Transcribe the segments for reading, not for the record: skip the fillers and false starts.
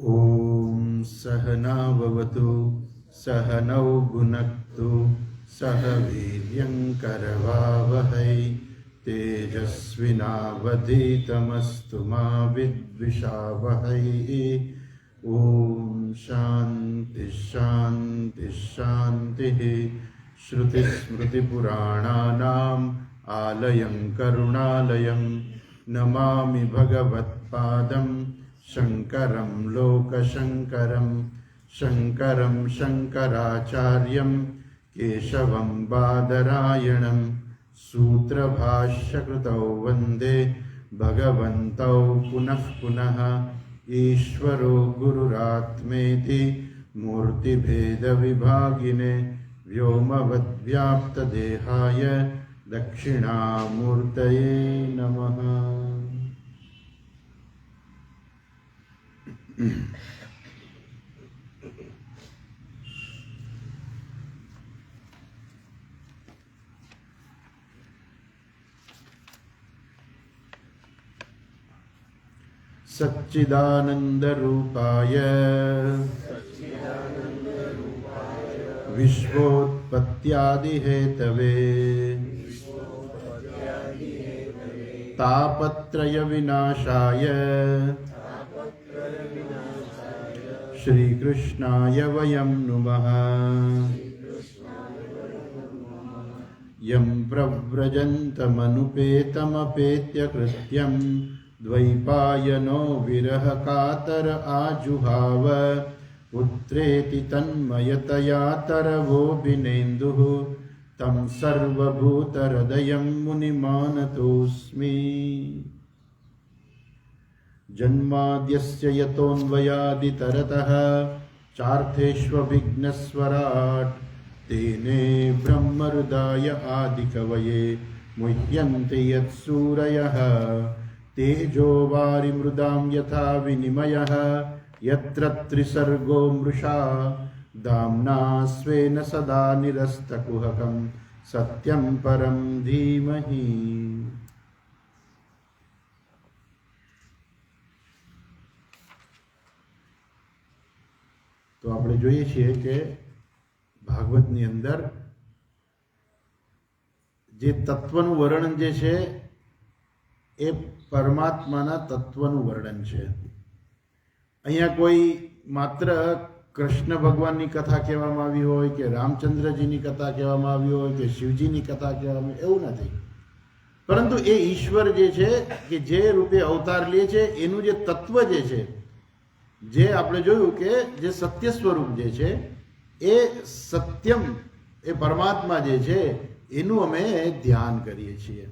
ॐ सहना भवतु सहनौ भुनक्तु सह वीर्यं करवावहै तेजस्विनावधीतमस्तु मा विद्विषावहै। ॐ शान्ति शान्ति शान्तिः। श्रुतिस्मृतिपुराणानाम् आलयं करुणालयं नमामि भगवत्पादं शङ्करं लोकशङ्करं। शङ्करं शङ्कराचार्यं केशवं बादरायणं सूत्रभाष्यकृतौ वन्दे भगवन्तौ पुनः पुनः। ईश्वरो गुरुरात्मेति मूर्तिभेदविभागिने व्योमवद्व्याप्तदेहाय दक्षिणामूर्तये नमः। सच्चिदानन्दरूपाय विश्वोत्पत्त्यादिहेतवे तापत्रयविनाशाय श्रीकृष्णाय वयं नुमः। यं प्रव्रजन्तमनुपेतमपेत्य कृत्यं द्वैपायनो विरहकातर आजुहाव। पुत्रेति तन्मयतया तरवोऽभिनेन्दुः तं सर्वभूतहृदयं मुनिमानतोऽस्मि। जन्माद्यस्य यतोऽन्वयादितरतः चार्थेष्वभिघ्नस्वराट् तेने ब्रह्महृदाय आदिकवये मुह्यन्ते यत्सूरयः। तेजो वारिमृदां यथा विनिमयः यत्र त्रिसर्गो मृषा दाम्ना स्वेन सदा निरस्तकुहकं सत्यं परं धीमहि। તો આપણે જોઈએ છીએ કે ભાગવતની અંદર જે તત્વનું વર્ણન જે છે એ પરમાત્માના તત્વનું વર્ણન છે। અહીંયા કોઈ માત્ર કૃષ્ણ ભગવાનની કથા કહેવામાં આવી હોય કે રામચંદ્રજીની કથા કહેવામાં આવી હોય કે શિવજીની કથા કહેવામાં એવું નથી, પરંતુ એ ઈશ્વર જે છે કે જે રૂપે અવતાર લે છે એનું જે તત્વ જે છે, જે આપણે જોયું કે જે સત્ય સ્વરૂપ જે છે એ સત્યમ એ પરમાત્મા જે છે એનું અમે ધ્યાન કરીએ છીએ।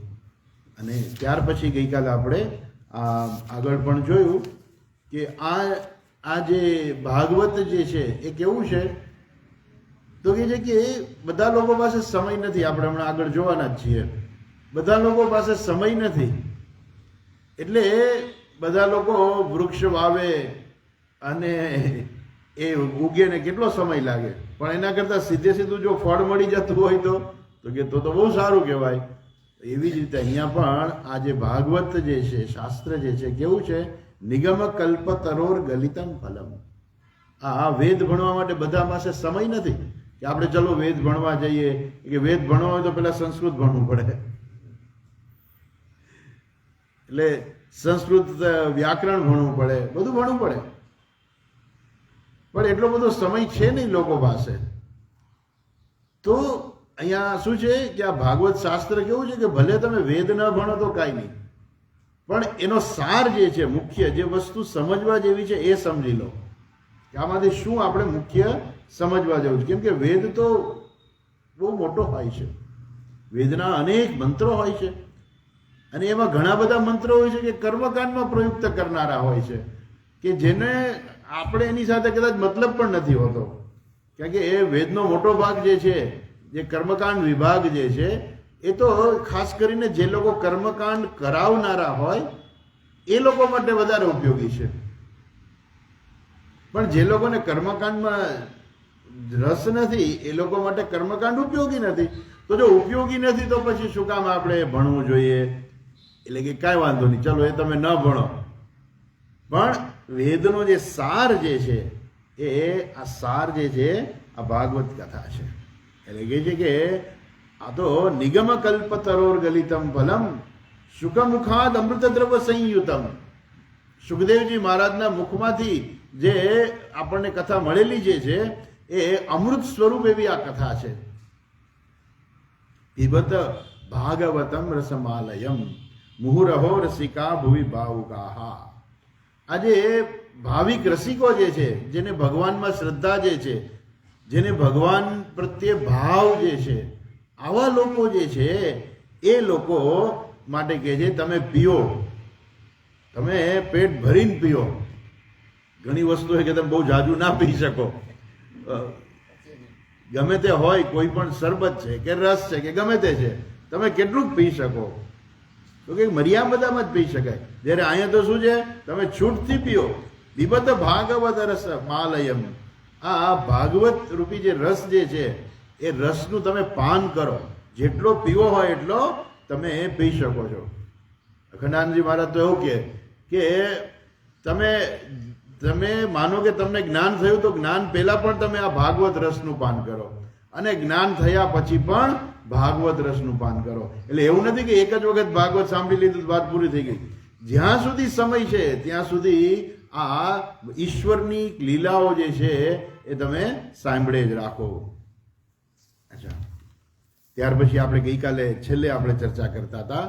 અને ત્યાર પછી ગઈકાલે આપણે આગળ પણ જોયું કે આ જે ભાગવત જે છે એ કેવું છે તો કે છે કે બધા લોકો પાસે સમય નથી। આપણે હમણાં આગળ જોવાના જ છીએ, બધા લોકો પાસે સમય નથી, એટલે બધા લોકો વૃક્ષ વાવે અને એ ઉગે ને કેટલો સમય લાગે, પણ એના કરતાં સીધે સીધું જો ફળ મળી જતું હોય તો કે તો બહુ સારું કહેવાય। એવી જ રીતે અહીંયા પણ આ જે ભાગવત જે છે શાસ્ત્ર જે છે કેવું છે, નિગમ કલ્પ તરોર ગલિતમ ફલમ। આ વેદ ભણવા માટે બધા પાસે સમય નથી કે આપણે ચલો વેદ ભણવા જઈએ, કે વેદ ભણવા હોય તો પેલા સંસ્કૃત ભણવું પડે, એટલે સંસ્કૃત વ્યાકરણ ભણવું પડે, બધું ભણવું પડે, પણ એટલો બધો સમય છે નહીં લોકો પાસે। તો અહીંયા શું છે કે આ ભાગવત શાસ્ત્ર કેવું છે કે ભલે તમે વેદ ન ભણો તો કાંઈ નહીં, પણ એનો સાર જે છે મુખ્ય જે વસ્તુ સમજવા જેવી છે એ સમજી લો કે આમાંથી શું આપણે મુખ્ય સમજવા જેવું છે। કેમ કે વેદ તો બહુ મોટો હોય છે, વેદના અનેક મંત્રો હોય છે, અને એમાં ઘણા બધા મંત્રો હોય છે કે કર્મકાંડમાં પ્રયુક્ત કરનારા હોય છે કે જેને આપણે એની સાથે કદાચ મતલબ પણ નથી હોતો, કારણ કે એ વેદનો મોટો ભાગ જે છે જે કર્મકાંડ વિભાગ જે છે એ તો ખાસ કરીને જે લોકો કર્મકાંડ કરાવનારા હોય એ લોકો માટે વધારે ઉપયોગી છે, પણ જે લોકોને કર્મકાંડમાં રસ નથી એ લોકો માટે કર્મકાંડ ઉપયોગી નથી। તો જો ઉપયોગી નથી તો પછી શું કામ આપણે ભણવું જોઈએ? એટલે કે કાંઈ વાંધો નહીં, ચલો એ તમે ન ભણો, પણ વેદનો જે સાર જે છે એ આ સાર જે છે આ ભાગવત કથા છે. એટલે કહે છે કે આ તો નિગમ કલ્પતરોર ગલિતમ ફલમ શુકમુખાદ અમૃતદ્રવ સંયુતમ. સુખદેવજી મહારાજના મુખમાંથી જે આપણને કથા મળેલી જે છે એ અમૃત સ્વરૂપ એવી આ કથા છે. પીબત ભાગવતમ રસમાલયમ મુહુરહો રસિકા ભુવિ ભાવુકાહા. આજે ભાવિક રસિકો જે છે, જેને ભગવાનમાં શ્રદ્ધા જે છે, જેને ભગવાન પ્રત્યે ભાવ જે છે, આવા લોકો જે છે એ લોકો માટે કહે છે તમે પીઓ, તમે પેટ ભરીને પીઓ. ઘણી વસ્તુ છે કે તમે બહુ જાજુ ના પી શકો. ગમે તે હોય, કોઈ પણ શરબત છે કે રસ છે કે ગમે તે છે, તમે કેટલું પી શકો? તો કે મર્યાદામાં જ પી શકાય. જ્યારે અહીંયા તો શું છે, તમે છૂટથી પીઓ. પીબત ભાગવત રસ માલયમ. આ ભાગવત રૂપી જે રસ જે છે એ રસનું તમે પાન કરો. જેટલો પીવો હોય એટલો તમે પી શકો છો. અખંડાનંદજી મહારાજ તો એવું કે તમે માનો કે તમને જ્ઞાન થયું તો જ્ઞાન પહેલા પણ તમે આ ભાગવત રસનું પાન કરો અને જ્ઞાન થયા પછી પણ ભાગવત રસનું પાન કરો. એટલે એવું નથી કે એક જ વખત ભાગવત સાંભળી લીધું વાત પૂરી થઈ ગઈ. જ્યાં સુધી સમય છે ત્યાં સુધી આ ઈશ્વરની લીલાઓ જે છે એ તમે સાંભળે જ રાખો. અચ્છા, ત્યાર પછી આપણે ગઈકાલે છેલ્લે આપણે ચર્ચા કરતા હતા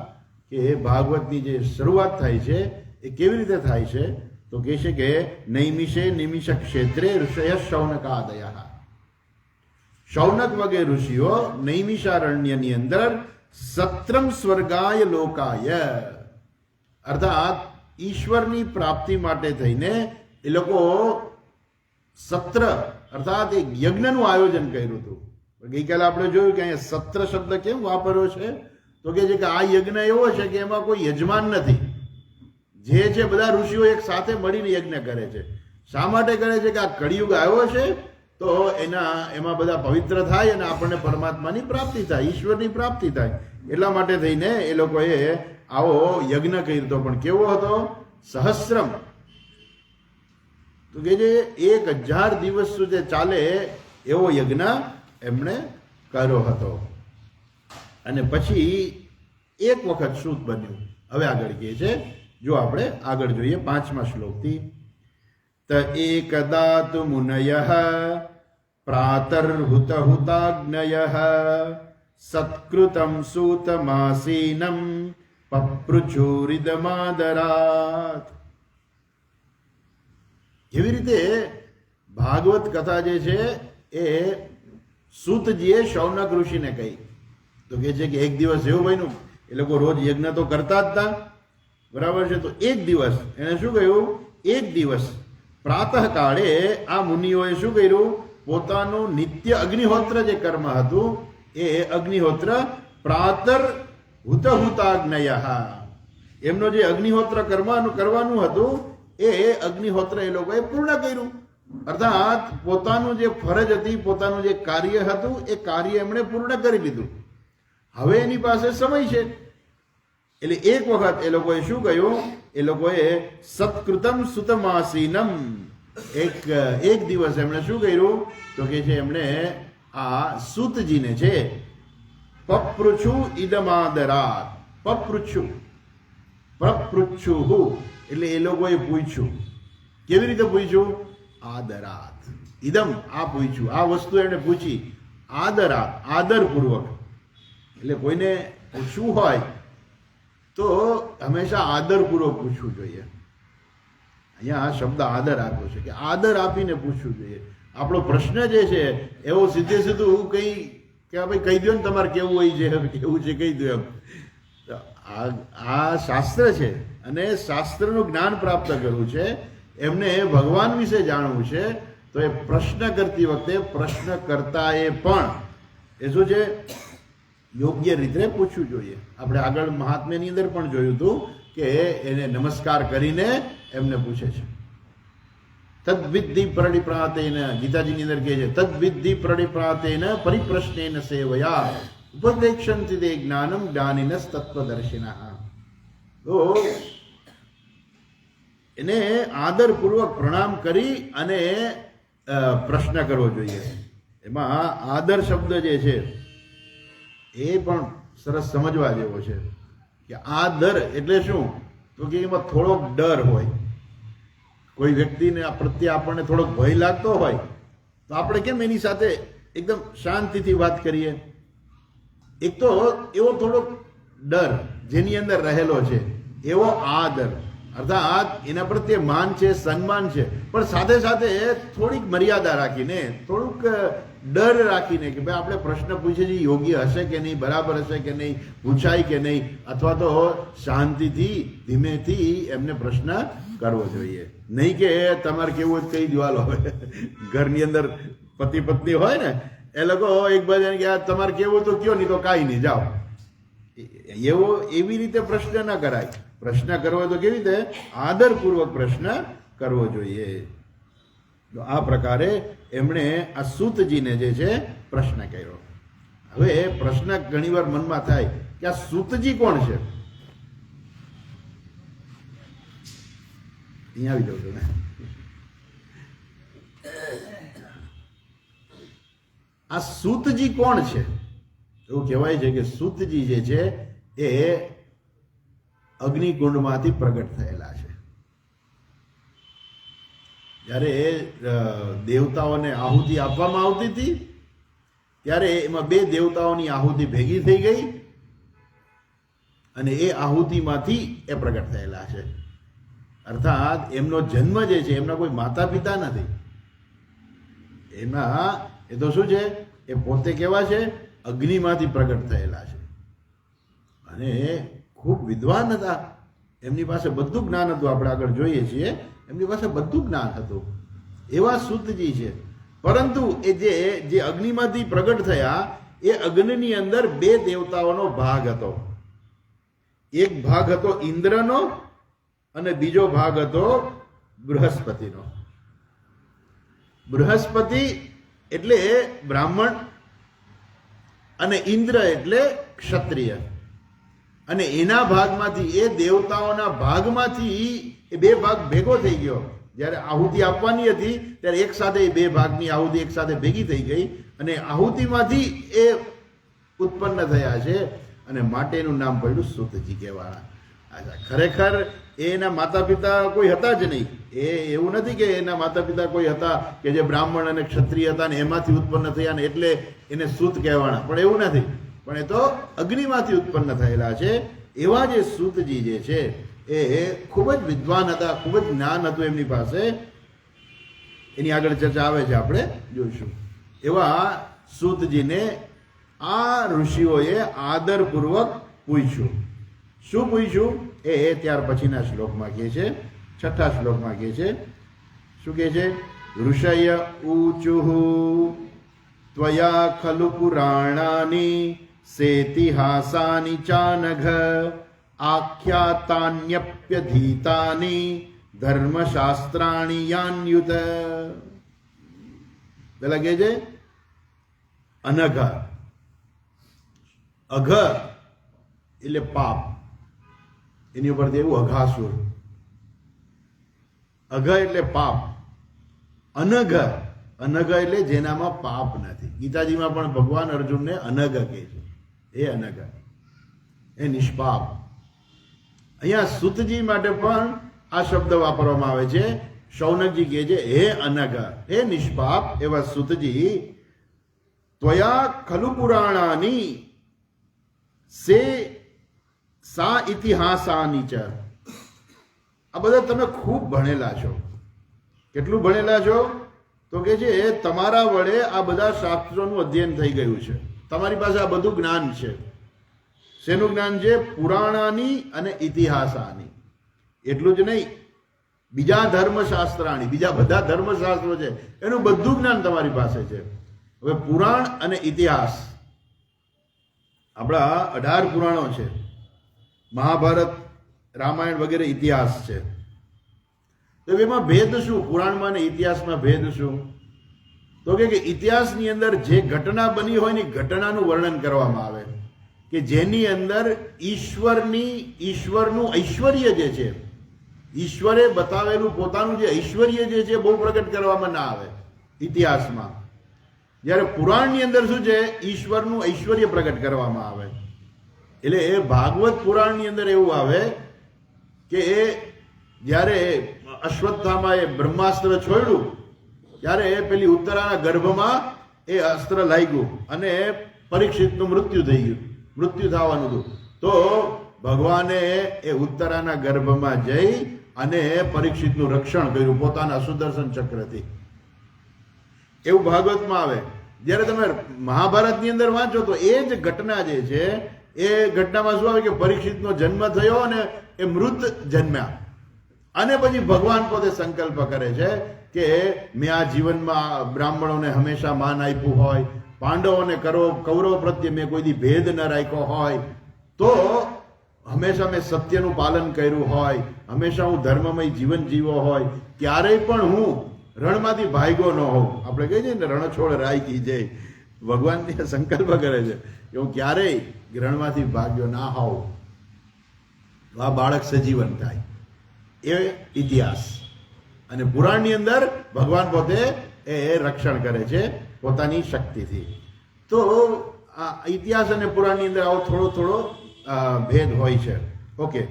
કે ભાગવતની જે શરૂઆત થાય છે એ કેવી રીતે થાય છે. તો કહે છે કે નૈમિષે નિમિષ ક્ષેત્રે ઋષય શૌનકાદયા. શૌનક વગેરે ઋષિઓ નૈમિષારણ્યની અંદર સત્રમ સ્વર્ગાય લોકાય, અર્થાત ઈશ્વરની પ્રાપ્તિ માટે થઈને એ લોકો સત્ર અર્થાત એક યજ્ઞનું આયોજન કર્યું હતું. ગઈકાલે આપણે જોયું કે અહીંયા સત્ર શબ્દ કેમ વાપર્યો છે? તો કે છે કે આ યજ્ઞ એવો છે કે એમાં કોઈ યજમાન નથી. જે છે બધા ઋષિઓ એક સાથે મળીને યજ્ઞ કરે છે. શા માટે કરે છે? કે આ કળિયુગ આવ્યો છે તો એમાં બધા પવિત્ર થાય અને આપણને પરમાત્માની પ્રાપ્તિ થાય, ઈશ્વરની પ્રાપ્તિ થાય. એટલા માટે થઈને એ લોકોએ આવો યજ્ઞ કર્યો હતો. પણ કેવો હતો? સહસ્રમ. તો કે જે 1000 દિવસ સુધી ચાલે એવો યજ્ઞ એમણે કર્યો હતો. અને પછી એક વખત શું બન્યું? હવે આગળ કહે છે, જો આપણે આગળ જોઈએ 5મા શ્લોકથી. ત એકદા તુ મુનયઃ પ્રાતર્હુતહુતાગ્નયઃ સત્કૃતમ સૂતમાસીનમ પપૃછુરિદમાદરાત. એવી રીતે ભાગવત કથા જે છે એ સૂતજીએ શૌનક ઋષિને કહી. તો કે છે કે એક દિવસ એવું બન્યું, એ લોકો રોજ યજ્ઞ તો કરતા જ હતા, બરાબર છે. તો એક દિવસ એને શું કહ્યું? એક દિવસ પ્રાતઃકાળે આ મુનિઓએ શું કર્યું? પોતાનું નિત્ય અગ્નિહોત્ર જે કર્મ હતું એ અગ્નિહોત્ર પ્રાતર હુતહુતાગ્નયઃ, એમનો જે અગ્નિહોત્ર કરવાનું હતું એ અગ્નિહોત્ર એ લોકોએ પૂર્ણ કર્યું. અર્થાત પોતાનું જે ફરજ હતી, પોતાનું જે કાર્ય હતું એ કાર્ય એમણે પૂર્ણ કરી લીધું. હવે એની પાસે સમય છે. એટલે એક વખત એ લોકોએ શું કહ્યું? એ લોકોએ સત્કૃતમ સુતમાસીનમ, એક દિવસ એમણે શું કર્યું? તો કે છે એમણે આ સૂતજીને છે પપૃછુ ઇદમાદરાત. પપૃચ્છુહુ એટલે એ લોકોએ પૂછ્યું. કેવી રીતે પૂછ્યું? આદરાત. ઇદમ આ પૂછ્યું, આ વસ્તુ એમણે પૂછી આદરાત, આદરપૂર્વક. એટલે કોઈને પૂછવું હોય તો હંમેશા આદરપૂર્વક પૂછવું જોઈએ. અહીંયા આ શબ્દ આદર આપ્યો છે કે આદર આપીને પૂછવું જોઈએ. આપણો પ્રશ્ન જે છે એવો સીધે સીધું કંઈ કે ભાઈ કહી દો ને તમારે કેવું હોય છે, કેવું છે કહી દો એમ. આ શાસ્ત્ર છે અને શાસ્ત્રનું જ્ઞાન પ્રાપ્ત કરવું છે, એમને ભગવાન વિશે જાણવું છે. તો એ પ્રશ્ન કરતી વખતે પ્રશ્નકર્તાએ પણ એ શું છે? યોગ્ય રીતે પૂછવું જોઈએ. આપણે આગળ મહાત્મ્યની અંદર પણ જોયું હતું કે એને નમસ્કાર કરીને એમને પૂછે છે. તદ્વિદ્ધિ પ્રણિપ્રાતેન, ગીતાજીની અંદર કહે છે તદ્વિદ્ધિ પ્રણિપ્રાતેન પરિપ્રશ્નેન સેવયા ઉપદેક્ષન્તિ તે જ્ઞાનમ જ્ઞાનિનસ તત્વદર્શિનઃ. તો એને આદરપૂર્વક પ્રણામ કરી અને પ્રશ્ન કરવો જોઈએ. એમાં આદર શબ્દ જે છે એ પણ સરસ સમજવા જેવો છે કે આદર એટલે શું, તો કે એમાં થોડોક ડર હોય. કોઈ વ્યક્તિને પ્રત્યે આપણને થોડોક ભય લાગતો હોય તો આપણે કેમ એની સાથે એકદમ શાંતિથી વાત કરીએ. એક તો એવો થોડોક ડર જેની અંદર રહેલો છે એવો આદર, અર્થાત એના પ્રત્યે માન છે, સન્માન છે, પણ સાથે સાથે થોડીક મર્યાદા રાખીને, થોડુંક ડર રાખીને કે ભાઈ આપણે પ્રશ્ન પૂછીએ છીએ યોગ્ય હશે કે નહીં, બરાબર હશે કે નહીં, પૂછાય કે નહીં, અથવા તો શાંતિથી ધીમેથી એમને પ્રશ્ન કરવો જોઈએ. નહીં કે તમારે કેવું કહી દેવાલો હોય. ઘરની અંદર પતિ પત્ની હોય ને એ લોકો એકબીજાને કે તમારે કેવું તો કયો, નહીં તો કાંઈ નહીં, જાઓ. એવી રીતે પ્રશ્ન ન કરાય. પ્રશ્ન કરવો તો કેવી રીતે આદરપૂર્વક પ્રશ્ન કરવો જોઈએ. તો આ પ્રકારે એમણે આ સૂતજીને જે છે પ્રશ્ન કર્યો. હવે પ્રશ્ન ઘણીવાર મનમાં થાય કે આ સૂતજી કોણ છે. અહીંયા આવી જાઉં છું ને. આ સૂતજી કોણ છે? એવું કહેવાય છે કે સૂતજી જે છે એ અગ્નિકુંડમાંથી પ્રગટ થયેલા છે. જ્યારે દેવતાઓને આહુતિ આપવામાં આવતી હતી ત્યારે એમાં બે દેવતાઓની આહુતિ ભેગી થઈ ગઈ અને એ આહુતિમાંથી એ પ્રગટ થયેલા છે. અર્થાત એમનો જન્મ જે છે, એમના કોઈ માતા પિતા નથી. એમના એ તો શું છે, એ પોતે કેવા છે, અગ્નિમાંથી પ્રગટ થયેલા છે અને ખૂબ વિદ્વાન હતા. એમની પાસે બધું જ્ઞાન હતું. આપણે આગળ જોઈએ છીએ એમની પાસે બધું જ્ઞાન હતું. એવા સૂતજી છે. પરંતુ એ જે અગ્નિમાંથી પ્રગટ થયા એ અગ્નિની અંદર બે દેવતાઓનો ભાગ હતો. એક ભાગ હતો ઇન્દ્રનો અને બીજો ભાગ હતો બૃહસ્પતિનો. બૃહસ્પતિ એટલે બ્રાહ્મણ અને ઇન્દ્ર એટલે ક્ષત્રિય. અને એના ભાગમાંથી, એ દેવતાઓના ભાગમાંથી એ બે ભાગ ભેગો થઈ ગયો. જ્યારે આહુતિ આપવાની હતી ત્યારે એક સાથે એ બે ભાગની આહુતિ એક સાથે ભેગી થઈ ગઈ અને આહુતિમાંથી એ ઉત્પન્ન થયા છે અને માટેનું નામ પડ્યું સૂતજી કહેવાના. ખરેખર એના માતા પિતા કોઈ હતા જ નહીં. એ એવું નથી કે એના માતા પિતા કોઈ હતા કે જે બ્રાહ્મણ અને ક્ષત્રિય હતા ને એમાંથી ઉત્પન્ન થયા ને એટલે એને સૂત કહેવાના, પણ એવું નથી. પણ એ તો અગ્નિમાંથી ઉત્પન્ન થયેલા છે. એવા જે સૂતજી જે છે એ ખૂબ જ વિદ્વાન હતા, ખૂબ જ જ્ઞાન હતું એમની પાસે. એની આગળ ચર્ચા આવે છે, આપણે જોઈશું. એવા સૂતજીને આ ઋષિઓએ આદરપૂર્વક પૂછ્યું. શું પૂછ્યું એ ત્યાર પછીના શ્લોકમાં કહે છે. 6થા શ્લોકમાં કહે છે, શું કહે છે? ઋષય ઊચુઃ ત્વયા ખલુ પુરાણાની સેતિહાસાની ચાનઘ આખ્યાતાન્યપ્યધીતાની ધર્મશાસ્ત્રાણી યાન્યુત. પેલા કહે છે અનઘ. અઘ એટલે પાપ, એની ઉપરથી એવું અઘાસુર. અઘ એટલે પાપ. અનઘ, અનઘ એટલે જેનામાં પાપ નથી. ગીતાજીમાં પણ ભગવાન અર્જુનને અનઘ કહે છે. એ અનઘ, એ નિષ્પાપ. અહીંયા સૂતજી માટે પણ આ શબ્દ વાપરવામાં આવે છે. શૌનકજી કહે છે હે અનઘ, હે નિષ્પાપ એવા સૂતજી, ત્વયા ખલુ પુરાણાની સે સા ઇતિહાસાની ચ. આ બધા તમે ખૂબ ભણેલા છો. કેટલું ભણેલા છો? તો કે છે તમારા વડે આ બધા શાસ્ત્રોનું અધ્યયન થઈ ગયું છે. તમારી પાસે આ બધું જ્ઞાન છે. શેનું જ્ઞાન છે? પુરાણાની અને ઇતિહાસાની. એટલું જ નહીં, બીજા ધર્મશાસ્ત્રાની, બીજા બધા ધર્મશાસ્ત્રો છે એનું બધું જ્ઞાન તમારી પાસે છે. હવે પુરાણ અને ઇતિહાસ, આપણા 18 પુરાણો છે. મહાભારત, રામાયણ વગેરે ઇતિહાસ છે. તો એમાં ભેદ શું? પુરાણમાં અને ઇતિહાસમાં ભેદ શું? તો કે ઇતિહાસની અંદર જે ઘટના બની હોય ને ઘટનાનું વર્ણન કરવામાં આવે કે જેની અંદર ઈશ્વરનું ઐશ્વર્ય જે છે ઈશ્વરે બતાવેલું પોતાનું જે ઐશ્વર્ય જે છે બહુ પ્રગટ કરવામાં ના આવે ઇતિહાસમાં. જ્યારે પુરાણની અંદર શું છે, ઈશ્વરનું ઐશ્વર્ય પ્રગટ કરવામાં આવે. એટલે એ ભાગવત પુરાણની અંદર એવું આવે કે એ જ્યારે અશ્વત્થામાએ બ્રહ્માસ્ત્ર છોડ્યું ત્યારે પેલી ઉત્તરાના ગર્ભમાં એ અસ્ત્ર લાગ્યું અને પરીક્ષિતનું મૃત્યુ થઈ ગયું, મૃત્યુ થવાનું હતું. તો ભગવાને એ ઉત્તરાના ગર્ભમાં જઈ અને પરીક્ષિતનું રક્ષણ કર્યું પોતાના સુદર્શન ચક્રથી. એવું ભાગવતમાં આવે. જ્યારે તમે મહાભારતની અંદર વાંચો તો એ જ ઘટના જે છે એ ઘટનામાં શું આવે કે પરીક્ષિતનો જન્મ થયો અને એ મૃત જન્મ્યા અને પછી ભગવાન પોતે સંકલ્પ કરે છે કે મેં આ જીવનમાં બ્રાહ્મણોને હંમેશા માન આપ્યું હોય, પાંડવોને કૌરવ પ્રત્યે મેં કોઈ દી ભેદ ન રાખ્યો હોય, તો હંમેશા મેં સત્યનું પાલન કર્યું હોય, હંમેશા હું ધર્મમય જીવન જીવો હોય, ક્યારેય પણ હું રણમાંથી ભાગ્યો ન હોઉં. આપણે કહીએ છીએ ને રણછોડ રાય કી જય. ભગવાન સંકલ્પ કરે છે કે હું ક્યારેય રણમાંથી ભાગ્યો ના હોઉં, તો આ બાળક સજીવન થાય. એ ઇતિહાસ અને પુરાણની અંદર ભગવાન પોતે એ રક્ષણ કરે છે પોતાની શક્તિથી. તો આ ઇતિહાસ અને પુરાણની અંદર આવો થોડો ભેદ હોય છે. ઓકે,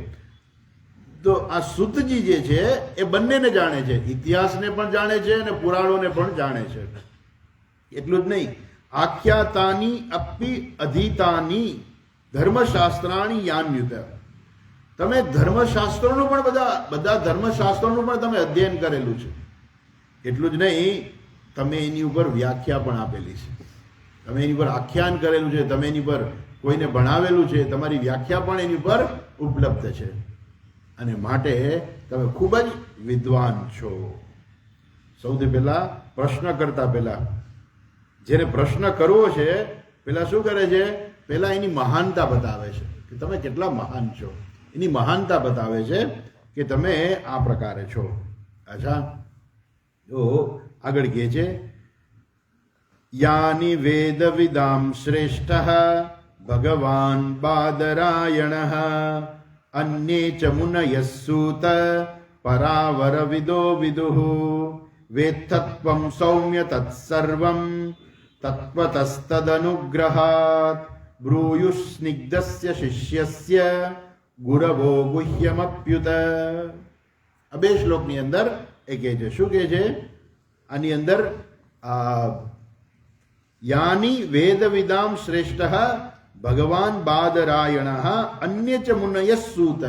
તો આ સૂતજી જે છે એ બંનેને જાણે છે, ઇતિહાસને પણ જાણે છે અને પુરાણોને પણ જાણે છે. એટલું જ નહીં, આખ્યાતાની અપી અધીતાની ધર્મશાસ્ત્રાણી યાન્યુત. તમે ધર્મશાસ્ત્રોનું પણ બધા ધર્મશાસ્ત્રોનું પણ તમે અધ્યયન કરેલું છે. એટલું જ નહીં, તમે એની ઉપર વ્યાખ્યા પણ આપેલી છે, તમે એની પર આખ્યાન કરેલું છે, તમે એની પર કોઈને ભણાવેલું છે, તમારી વ્યાખ્યા પણ એની પર ઉપલબ્ધ છે. અને માટે તમે ખૂબ જ વિદ્વાન છો. સૌથી પહેલા પ્રશ્ન કરતા પહેલા જેને પ્રશ્ન કરવો છે પેલા શું કરે છે, પેલા એની મહાનતા બતાવે છે કે તમે કેટલા મહાન છો. એની મહાનતા બતાવે છે કે તમે આ પ્રકારે છો. અચ્છા, તો આગળ કહે છે યાની વેદ વિદામ શ્રેષ્ઠ ભગવાન બાદરાયણ અન્યે ચ મુનયસૂત પરાવર વિદો વિદુઃ વેત્તત્વં સૌમ્ય તત્સર્વં તત્વતસ્તદનુગ્રહાત બ્રૂયુસ્નિગ્ધસ્ય શિષ્યસ્ય ગુરવો ગુહ્યમપ્યુત. આ બે શ્લોકની અંદર એ કહે છે, શું કહે છે આની અંદર, યાની વેદ વિદામ શ્રેષ્ઠ ભગવાન બાદરાયણ અન્ય ચ મુનયસૂત.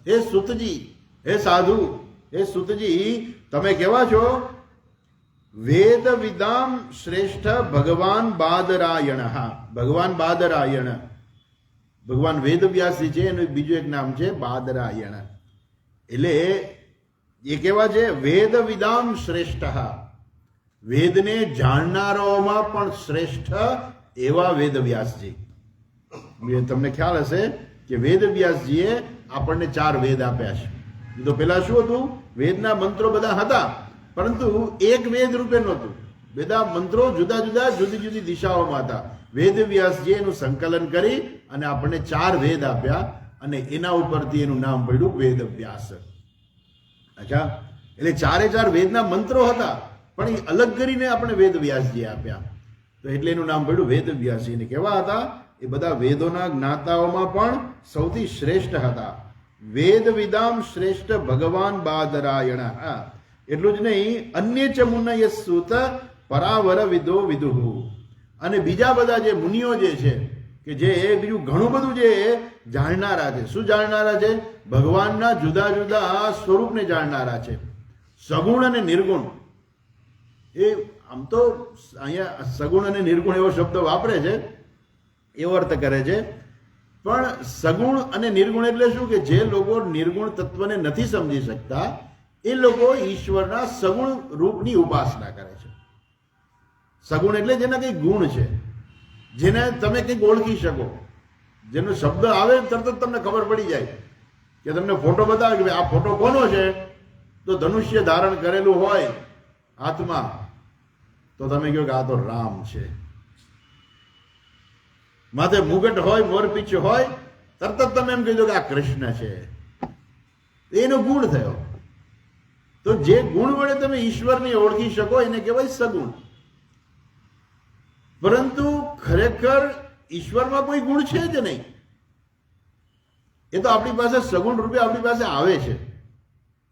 હે સૂતજી, હે સાધુ, હે સૂતજી, તમે કેવા છો? વેદ વિદામ શ્રેષ્ઠ ભગવાન બાદરાયણ. ભગવાન બાદરાયણ, ભગવાન વેદવ્યાસજી છે, એનું બીજું એક નામ છે બાદરાયણ. એટલે એ કેવા છે? વેદ વિદામ શ્રેષ્ઠ, વેદને જાણનારાઓમાં પણ શ્રેષ્ઠ એવા વેદવ્યાસજી. તમને ખ્યાલ હશે કે વેદવ્યાસજીએ આપણને 4 વેદ આપ્યા છે. તો પેલા શું હતું? વેદના મંત્રો બધા હતા, પરંતુ એક વેદ રૂપે નહોતું. બધા મંત્રો જુદી જુદી દિશાઓમાં હતા. વેદવ્યાસજીએ એનું સંકલન કરી અને આપણને 4 વેદ આપ્યા અને એના ઉપરથી એનું નામ પડ્યું વેદવ્યાસ. અચ્છા, એટલે 4 વેદના મંત્રો હતા, પણ એ અલગ કરીને આપણે વેદવ્યાસજીએ આપ્યા, તો એટલે એનું નામ પડ્યું વેદવ્યાસજી. અને કેવા હતા? એ બધા વેદોના જ્ઞાતાઓમાં પણ સૌથી શ્રેષ્ઠ હતા. વેદ વિદામ શ્રેષ્ઠ ભગવાન બાદરાયણ. એટલું જ નહીં, અન્ય ચ મુનયસૂત પરાવર વિદો વિદુઃ. અને બીજા બધા જે મુનિઓ જે છે કે જે બીજું ઘણું બધું જે જાણનારા છે. શું જાણનારા છે? ભગવાનના જુદા જુદા સ્વરૂપને જાણનારા છે, સગુણ અને નિર્ગુણ. એ આમ તો અહીંયા સગુણ અને નિર્ગુણ એવો શબ્દ વાપરે છે, એવો અર્થ કરે છે, પણ સગુણ અને નિર્ગુણ એટલે શું કે જે લોકો નિર્ગુણ તત્વને નથી સમજી શકતા એ લોકો ઈશ્વરના સગુણ રૂપની ઉપાસના કરે છે. સગુણ એટલે જેના કંઈ ગુણ છે, જેને તમે કંઈક ઓળખી શકો, જેનો શબ્દ આવે તરત જ તમને ખબર પડી જાય. કે તમને ફોટો બતાવે કે આ ફોટો કોનો છે, તો ધનુષ્ય ધારણ કરેલું હોય હાથમાં, તો તમે કહો કે આ તો રામ છે. માથે મુગટ હોય, મોરપીછ હોય, તરત જ તમે એમ કહી દો કે આ કૃષ્ણ છે. એનો ગુણ થયો. તો જે ગુણ વડે તમે ઈશ્વરને ઓળખી શકો એને કહેવાય સગુણ. પરંતુ ખરેખર ઈશ્વરમાં કોઈ ગુણ છે જ નહીં. એ તો આપણી પાસે સગુણ રૂપે આપણી પાસે આવે છે,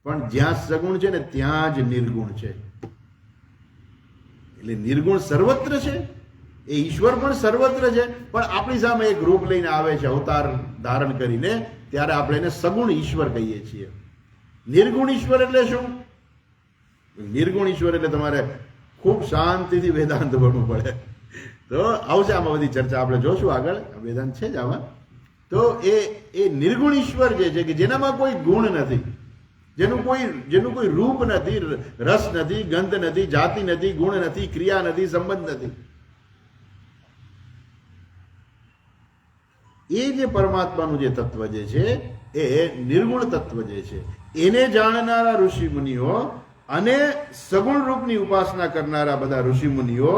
પણ જ્યાં સગુણ છે ને ત્યાં જ નિર્ગુણ છે. એટલે નિર્ગુણ સર્વત્ર છે, એ ઈશ્વર પણ સર્વત્ર છે, પણ આપણી સામે એક રૂપ લઈને આવે છે અવતાર ધારણ કરીને, ત્યારે આપણે એને સગુણ ઈશ્વર કહીએ છીએ. નિર્ગુણ ઈશ્વર એટલે શું? નિર્ગુણ ઈશ્વર એટલે તમારે ખૂબ શાંતિથી વેદાંત ભણવું પડે. તો આવશે આમાં બધી ચર્ચા, આપણે જોશું આગળ, વેદાંત છે જ આમાં. તો એ નિર્ગુણ ઈશ્વર જે છે કે જેનામાં કોઈ ગુણ નથી, જેનું કોઈ રૂપ નથી, રસ નથી, ગંધ નથી, જાતિ નથી, ગુણ નથી, ક્રિયા નથી, સંબંધ નથી. એ જે પરમાત્માનું જે તત્વ જે છે એ નિર્ગુણ તત્વ જે છે એને જાણનારા ઋષિ મુનિઓ અને સગુણ રૂપની ઉપાસના કરનારા બધા ઋષિ મુનિઓ,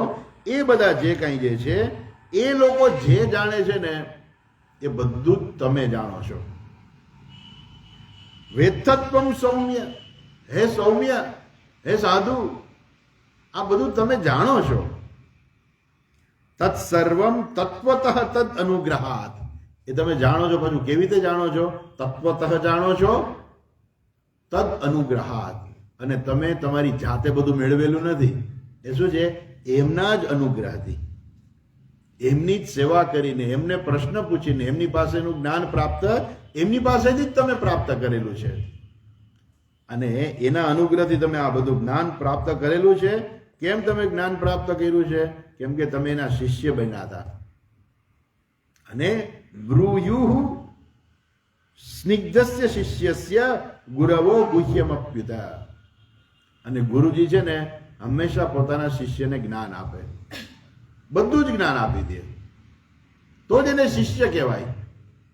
એ બધા જે કંઈ જે છે એ લોકો જે જાણે છે ને એ બધું જ તમે જાણો છો. વેત્તત્વમ સૌમ્ય, હે સૌમ્ય, હે સાધુ, આ બધું તમે જાણો છો. તત્સર્વમ તત્વતઃ તદ અનુગ્રહાત, એ તમે જાણો છો. પાછું કેવી રીતે જાણો છો? તત્વતઃ જાણો છો, તદ અનુગ્રહાત. અને તમે તમારી જાતે બધું મેળવેલું નથી. એ શું છે? એમના જ અનુગ્રહથી, એમની જ સેવા કરીને, એમને પ્રશ્ન પૂછીને, એમની પાસેનું જ્ઞાન પ્રાપ્ત એમની પાસેથી જ તમે પ્રાપ્ત કરેલું છે. અને એના અનુગ્રહથી તમે આ બધું જ્ઞાન પ્રાપ્ત કરેલું છે. કેમ તમે જ્ઞાન પ્રાપ્ત કર્યું છે? કેમ કે તમે એના શિષ્ય બન્યા હતા. અને બ્રૂયુઃ સ્નિગ્ધસ્ય શિષ્યસ્ય ગુરવો ગુહ્યમપ્યુતા. અને ગુરુજી છે ને હંમેશા પોતાના શિષ્યને જ્ઞાન આપે, બધું જ જ્ઞાન આપી દે, તો જ એને શિષ્ય કહેવાય.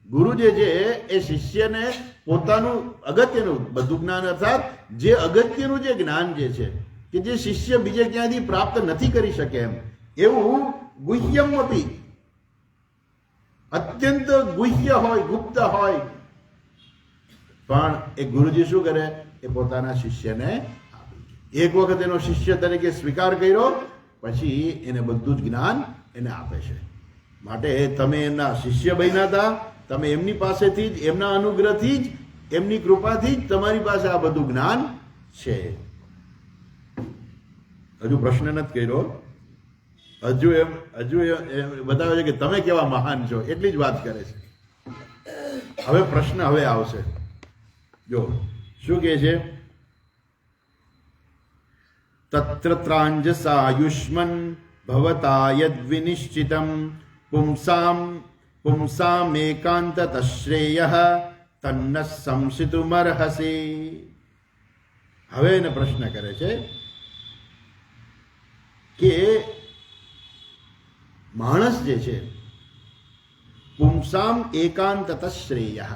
ગુરુ જે છે એ શિષ્યને પોતાનું અગત્યનું બધું જ્ઞાન, અર્થાત જે અગત્યનું જે જ્ઞાન જે છે કે જે શિષ્ય બીજે ક્યાંથી પ્રાપ્ત નથી કરી શકે એમ, એવું ગુહ્યમ અપી, અત્યંત ગુહ્ય હોય, ગુપ્ત હોય, પણ એ ગુરુજી શું કરે? એ પોતાના શિષ્યને એક વખત એનો શિષ્ય તરીકે સ્વીકાર કર્યો પછી એને બધું જ જ્ઞાન એને આપે છે. માટે તમે એમના શિષ્ય બન્યા હતા, તમે એમની પાસેથી જ, એમના અનુગ્રહથી જ, એમની કૃપાથી જ તમારી પાસે આ બધું જ્ઞાન છે. હજુ પ્રશ્ન નથી કર્યો, હજુ એમ બતાવે છે કે તમે કેવા મહાન છો, એટલી જ વાત કરે છે. હવે પ્રશ્ન હવે આવશે. જો શું કહે છે? તત્ર ત્રાંજસાયુષ્મન ભવતા યદ વિનિશ્ચિતમ પુંસામ એકાંત તશ્રેયઃ તન્ન સંસિતુમર્હસી. હવે એને પ્રશ્ન કરે છે કે માણસ જે છે, પુંસામ એકાંત તશ્રેયઃ,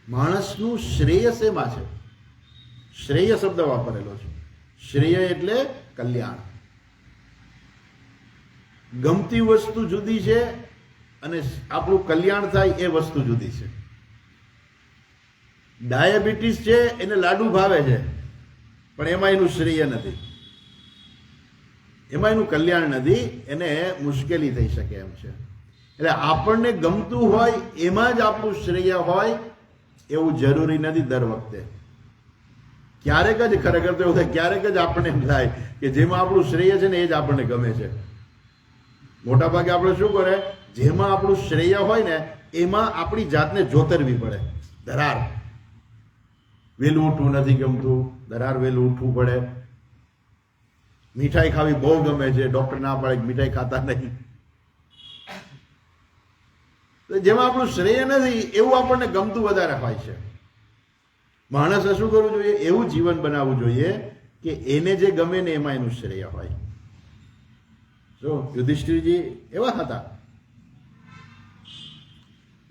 માણસનું શ્રેય શેમાં છે? શ્રેય શબ્દ વાપરેલો છે. શ્રેય એટલે કલ્યાણ. ગમતી વસ્તુ જુદી છે અને આપણું કલ્યાણ થાય એ વસ્તુ જુદી છે. ડાયાબિટીસ છે, એને લાડુ ભાવે છે, પણ એમાં એનું શ્રેય નથી, એમાં એનું કલ્યાણ નથી, એને મુશ્કેલી થઈ શકે એમ છે. એટલે આપણને ગમતું હોય એમાં જ આપણું શ્રેય હોય એવું જરૂરી નથી. દર વખતે ક્યારેક જ, ખરેખર તો એવું થાય, ક્યારેક જ આપણને એમ થાય કે જેમાં આપણું શ્રેય છે ને એ જ આપણને ગમે છે. મોટા ભાગે આપણે શું કરે? જેમાં આપણું શ્રેય હોય ને એમાં આપણી જાતને જોતરવી પડે. ધરાર વહેલું ઉઠવું નથી ગમતું, ધરાર વહેલું ઉઠવું પડે. મીઠાઈ ખાવી બહુ ગમે છે, ડોક્ટર ના પાડે કે મીઠાઈ ખાતા નહીં. જેમાં આપણું શ્રેય નથી એવું આપણને ગમતું વધારે હોય છે. માણસે શું કરવું જોઈએ? એવું જીવન બનાવવું જોઈએ કે એને જે ગમે ને એમાં એનું શ્રેય હોય. જો યુધિષ્ઠિરજી એવા હતા,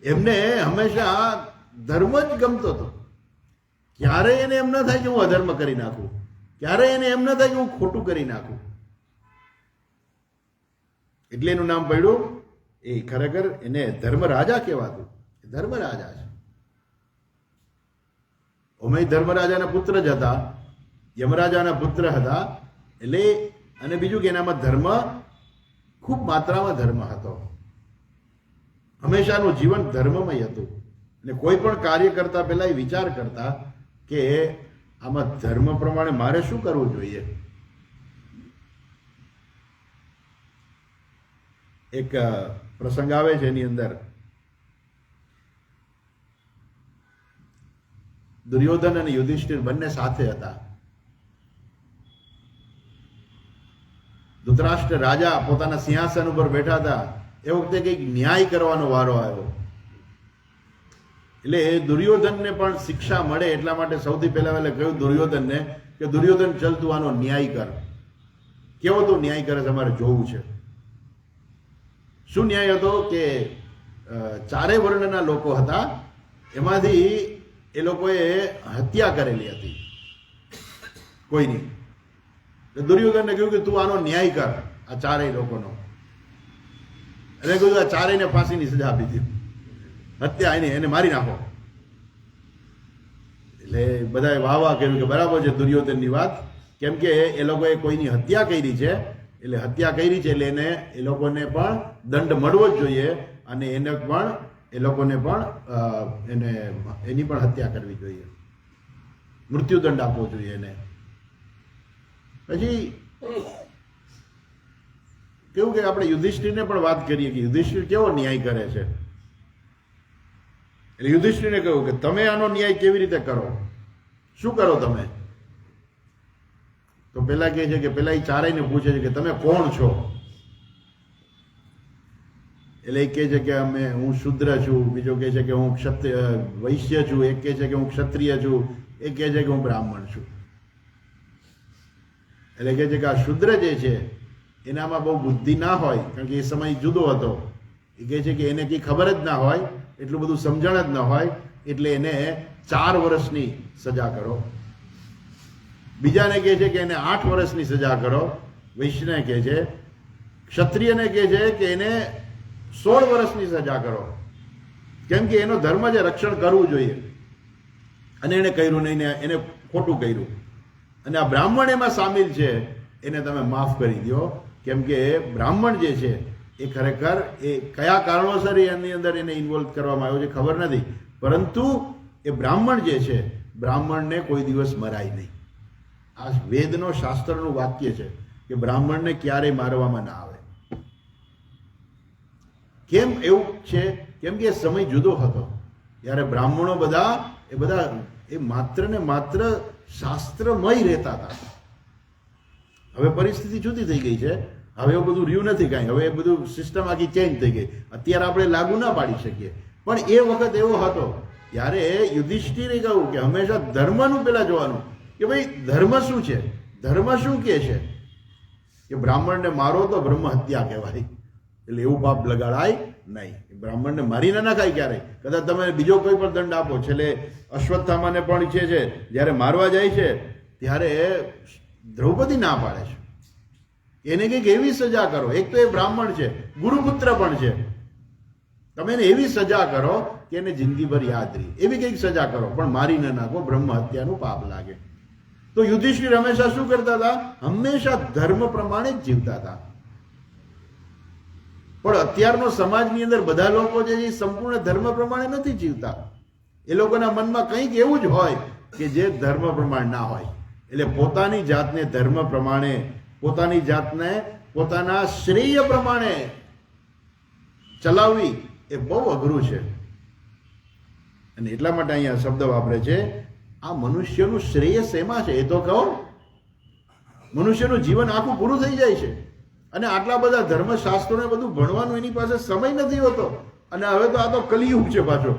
એમને હંમેશા ધર્મ જ ગમતો હતો. ક્યારેય એને એમ ન થાય કે હું અધર્મ કરી નાખું, ક્યારેય એને એમ ન થાય કે હું ખોટું કરી નાખું. એટલે એનું નામ પડ્યું, એ ખરેખર એને ધર્મ રાજા કહેવાતું. ધર્મ રાજા છે. અમે ધર્મરાજાના પુત્ર જ હતા, યમરાજાના પુત્ર હતા. એટલે અને બીજું કે એનામાં ધર્મ ખૂબ માત્રામાં ધર્મ હતો. હંમેશાનું જીવન ધર્મમય હતું. અને કોઈ પણ કાર્ય કરતા પહેલા એ વિચાર કરતા કે આમાં ધર્મ પ્રમાણે મારે શું કરવું જોઈએ. એક પ્રસંગ આવે છે એની અંદર દુર્યોધન અને યુધિષ્ઠિર બંને સાથે હતા. ધૃતરાષ્ટ્ર રાજા પોતાના સિંહાસન ઉપર બેઠા હતા. એ વખતે કંઈક ન્યાય કરવાનો વારો આવ્યો. એટલે દુર્યોધનને પણ શિક્ષા મળે એટલા માટે સૌથી પહેલા કહ્યું દુર્યોધનને કે દુર્યોધન ચલ તું આનો ન્યાય કર. કેવો તું ન્યાય કરે તમારે જોવું છે. શું ન્યાય હતો કે ચારે વર્ણના લોકો હતા, એમાંથી એ લોકોએ હત્યા કરેલી હતી કોઈની. દુર્યોધનને કહ્યું કે તું આનો ન્યાય કર આ ચારેય લોકોનો. એને કહ્યું આ ચારેયને ફાંસીની સજા આપી દીધી, હત્યા એને મારી નાખો. એટલે બધાએ વાહ વાહ કર્યું કે બરાબર છે દુર્યોધનની વાત, કેમ કે એ લોકોએ કોઈની હત્યા કરી છે. એટલે હત્યા કરી છે એટલે એ લોકોને પણ દંડ મળવો જ જોઈએ અને એને પણ એ લોકોને પણ એની પણ હત્યા કરવી જોઈએ, મૃત્યુદંડ આપવો જોઈએ એને. પછી કેવું કે આપણે યુધિષ્ઠિરને પણ વાત કરીએ કે યુધિષ્ઠિર કેવો ન્યાય કરે છે. એટલે યુધિષ્ઠિરને કહ્યું કે તમે આનો ન્યાય કેવી રીતે કરો, શું કરો તમે? તો પેલા કહે છે કે પેલા એ ચારેયને પૂછે છે કે તમે કોણ છો? એટલે એક કહે છે કે હું શુદ્ર છું, બીજો કહે છે કે હું વૈશ્ય છું, એક કહે છે કે હું ક્ષત્રિય છું, એક કહે છે કે હું બ્રાહ્મણ છું. એટલે કહે છે કે આ શુદ્ર જે છે એનામાં બહુ બુદ્ધિ ના હોય, કારણ કે એ સમય જુદો હતો. એ કહે છે કે એને કંઈ ખબર જ ના હોય, એટલું બધું સમજણ જ ન હોય, એટલે એને 4 વર્ષની સજા કરો. બીજાને કહે છે કે એને 8 વર્ષની સજા કરો, વૈશ્યને કહે છે. ક્ષત્રિયને કહે છે કે એને 16 વર્ષની સજા કરો, કેમ કે એનો ધર્મ જે રક્ષણ કરવું જોઈએ અને એને કર્યું નહીં, એને ખોટું કર્યું. અને આ બ્રાહ્મણ એમાં સામેલ છે, એને તમે માફ કરી દો, કેમ કે બ્રાહ્મણ જે છે એ ખરેખર એ કયા કારણોસર એની અંદર એને ઇન્વોલ્વ કરવામાં આવ્યો છે ખબર નથી, પરંતુ એ બ્રાહ્મણ જે છે, બ્રાહ્મણને કોઈ દિવસ મરાય નહીં. આ વેદનો શાસ્ત્રનું વાક્ય છે કે બ્રાહ્મણને ક્યારેય મારવામાં ના આવે. કેમ એવું છે? કેમ કે સમય જુદો હતો. ત્યારે બ્રાહ્મણો બધા એ માત્ર ને માત્ર શાસ્ત્રમય રહેતા હતા. હવે પરિસ્થિતિ જુદી થઈ ગઈ છે, હવે એવું બધું રહ્યું નથી કાંઈ, હવે એ બધું સિસ્ટમ આખી ચેન્જ થઈ ગઈ. અત્યારે આપણે લાગુ ના પાડી શકીએ, પણ એ વખત એવો હતો. ત્યારે યુધિષ્ઠિરે કહ્યું કે હંમેશા ધર્મનું પેલા જોવાનું કે ભાઈ ધર્મ શું છે, ધર્મ શું કહે છે કે બ્રાહ્મણને મારો તો બ્રહ્મ હત્યા કહેવાય. એટલે એવું પાપ લગાડાય નહીં. બ્રાહ્મણને મારી ના નાખાય ક્યારેય. કદાચ તમે બીજો કોઈ પણ દંડ આપો. છેલ્લે અશ્વત્થામાને પણ છે જ્યારે મારવા જાય છે ત્યારે દ્રૌપદી ના પાડે છે. એને કંઈક એવી સજા કરો, એક તો એ બ્રાહ્મણ છે, ગુરુપુત્ર પણ છે, તમે એને એવી સજા કરો કે એને જિંદગીભર યાદ રહી, એવી કંઈક સજા કરો, પણ મારી ન નાખો, બ્રહ્મ હત્યાનું પાપ લાગે. તો યુધિષ્ઠિર હંમેશા શું કરતા હતા? હંમેશા ધર્મ પ્રમાણે જ જીવતા હતા. પણ અત્યારનો સમાજની અંદર બધા લોકો જે સંપૂર્ણ ધર્મ પ્રમાણે નથી જીવતા. એ લોકોના મનમાં કંઈક એવું જ હોય કે જે ધર્મ પ્રમાણે ના હોય. એટલે પોતાની જાતને ધર્મ પ્રમાણે, પોતાની જાતને પોતાના શ્રેય પ્રમાણે ચલાવવી એ બહુ અઘરું છે. અને એટલા માટે અહીંયા શબ્દ વાપરે છે, આ મનુષ્યનું શ્રેય શેમાં છે? એ તો કહો. મનુષ્યનું જીવન આખું પૂરું થઈ જાય છે અને આટલા બધા ધર્મશાસ્ત્રોને બધું ભણવાનું એની પાસે સમય નથી હોતો. અને હવે તો આ તો કલિયુગ છે પાછો.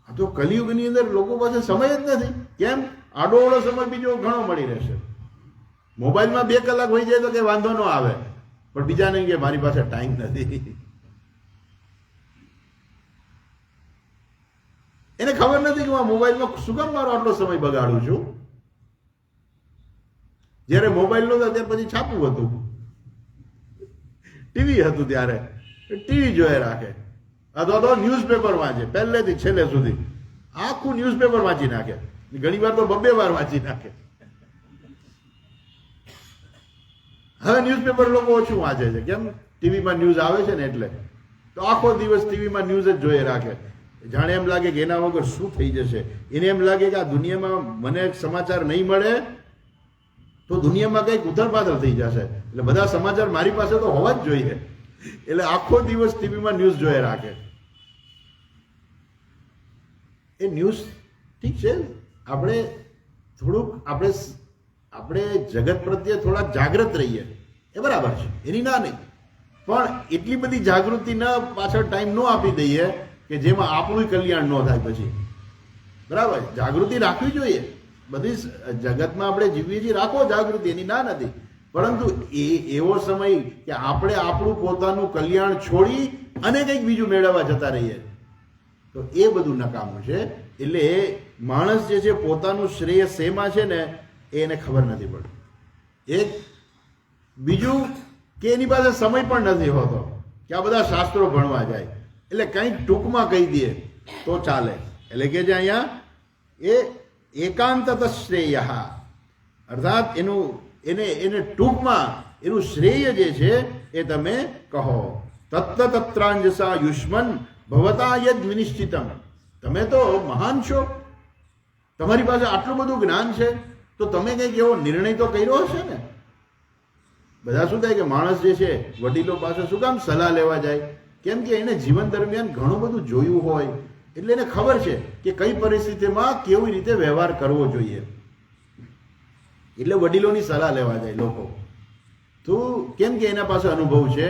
આ તો કલિયુગની અંદર લોકો પાસે સમય જ નથી. કેમ? આડોઅવળો સમય બીજો ઘણો મળી રહેશે. મોબાઈલમાં 2 કલાક હોઈ જાય તો કે વાંધો ન આવે, પણ બીજાને કે મારી પાસે ટાઈમ નથી. એને ખબર નથી કે હું મોબાઈલમાં શું કામ મારો આટલો સમય બગાડું છું. જ્યારે મોબાઈલ નહોતો ત્યાર પછી છાપું હતું, ટીવી હતું, ત્યારે ટીવી જોઈ રાખે, અથવા તો ન્યૂઝપેપર વાંચે, પહેલેથી છેલ્લે સુધી આખું ન્યૂઝપેપર વાંચી નાખે. ઘણી વાર તો 2 વાર વાંચી નાખે. હવે ન્યૂઝપેપર લોકો ઓછું વાંચે છે. કેમ? ટીવીમાં ન્યૂઝ આવે છે ને એટલે. તો આખો દિવસ ટીવીમાં ન્યૂઝ જ જોઈએ રાખે. જાણે એમ લાગે કે એના વગર શું થઈ જશે. એને એમ લાગે કે આ દુનિયામાં મને સમાચાર નહીં મળે તો દુનિયામાં કંઈક ઉથલપાથલ થઈ જશે. એટલે બધા સમાચાર મારી પાસે તો હોવા જ જોઈએ. એટલે આખો દિવસ ટીવીમાં ન્યૂઝ જોઈએ રાખે. એ ન્યૂઝ ઠીક છે, આપણે થોડુંક આપણે જગત પ્રત્યે થોડા જાગૃત રહીએ એ બરાબર છે, એની ના નહીં. પણ એટલી બધી જાગૃતિ ન પાછળ ટાઈમ ન આપી દઈએ કે જેમાં આપણું કલ્યાણ ન થાય પછી. બરાબર, જાગૃતિ રાખવી જોઈએ. બધી જગતમાં આપણે જીવીએ છીએ, રાખો જાગૃતિ, એની ના નથી. પરંતુ એવો સમય કે આપણે આપણું પોતાનું કલ્યાણ છોડી અને કંઈક બીજું મેળવવા જતા રહીએ તો એ બધું નકામું છે. એટલે માણસ જે છે પોતાનું શ્રેય શેમાં છે ને એને ખબર નથી પડતી. એક બીજું કે એની પાસે સમય પણ નથી હોતો કે આ બધા શાસ્ત્રો ભણવા જાય. એટલે કંઈક ટૂંકમાં કહી દે તો ચાલે. એટલે કે જે અહીંયા એ એકાંતત શ્રેય, અર્થાત એને ટૂંકમાં એનું શ્રેય જે છે એ તમે કહો. તત્તત્રાંજસા યુષ્મન ભવતા યદ વિનિશ્ચિતમ. તમે તો મહાન છો, તમારી પાસે આટલું બધું જ્ઞાન છે, તો તમે કંઈક એવો નિર્ણય તો કર્યો હશે ને. બધા શું થાય કે માણસ જે છે વડીલો પાસે શું કામ સલાહ લેવા જાય? કેમ કે એને જીવન દરમિયાન ઘણું બધું જોયું હોય, એટલે એને ખબર છે કે કઈ પરિસ્થિતિમાં કેવી રીતે વ્યવહાર કરવો જોઈએ. એટલે વડીલોની સલાહ લેવા જાય લોકો. તો કેમ કે એના પાસે અનુભવ છે,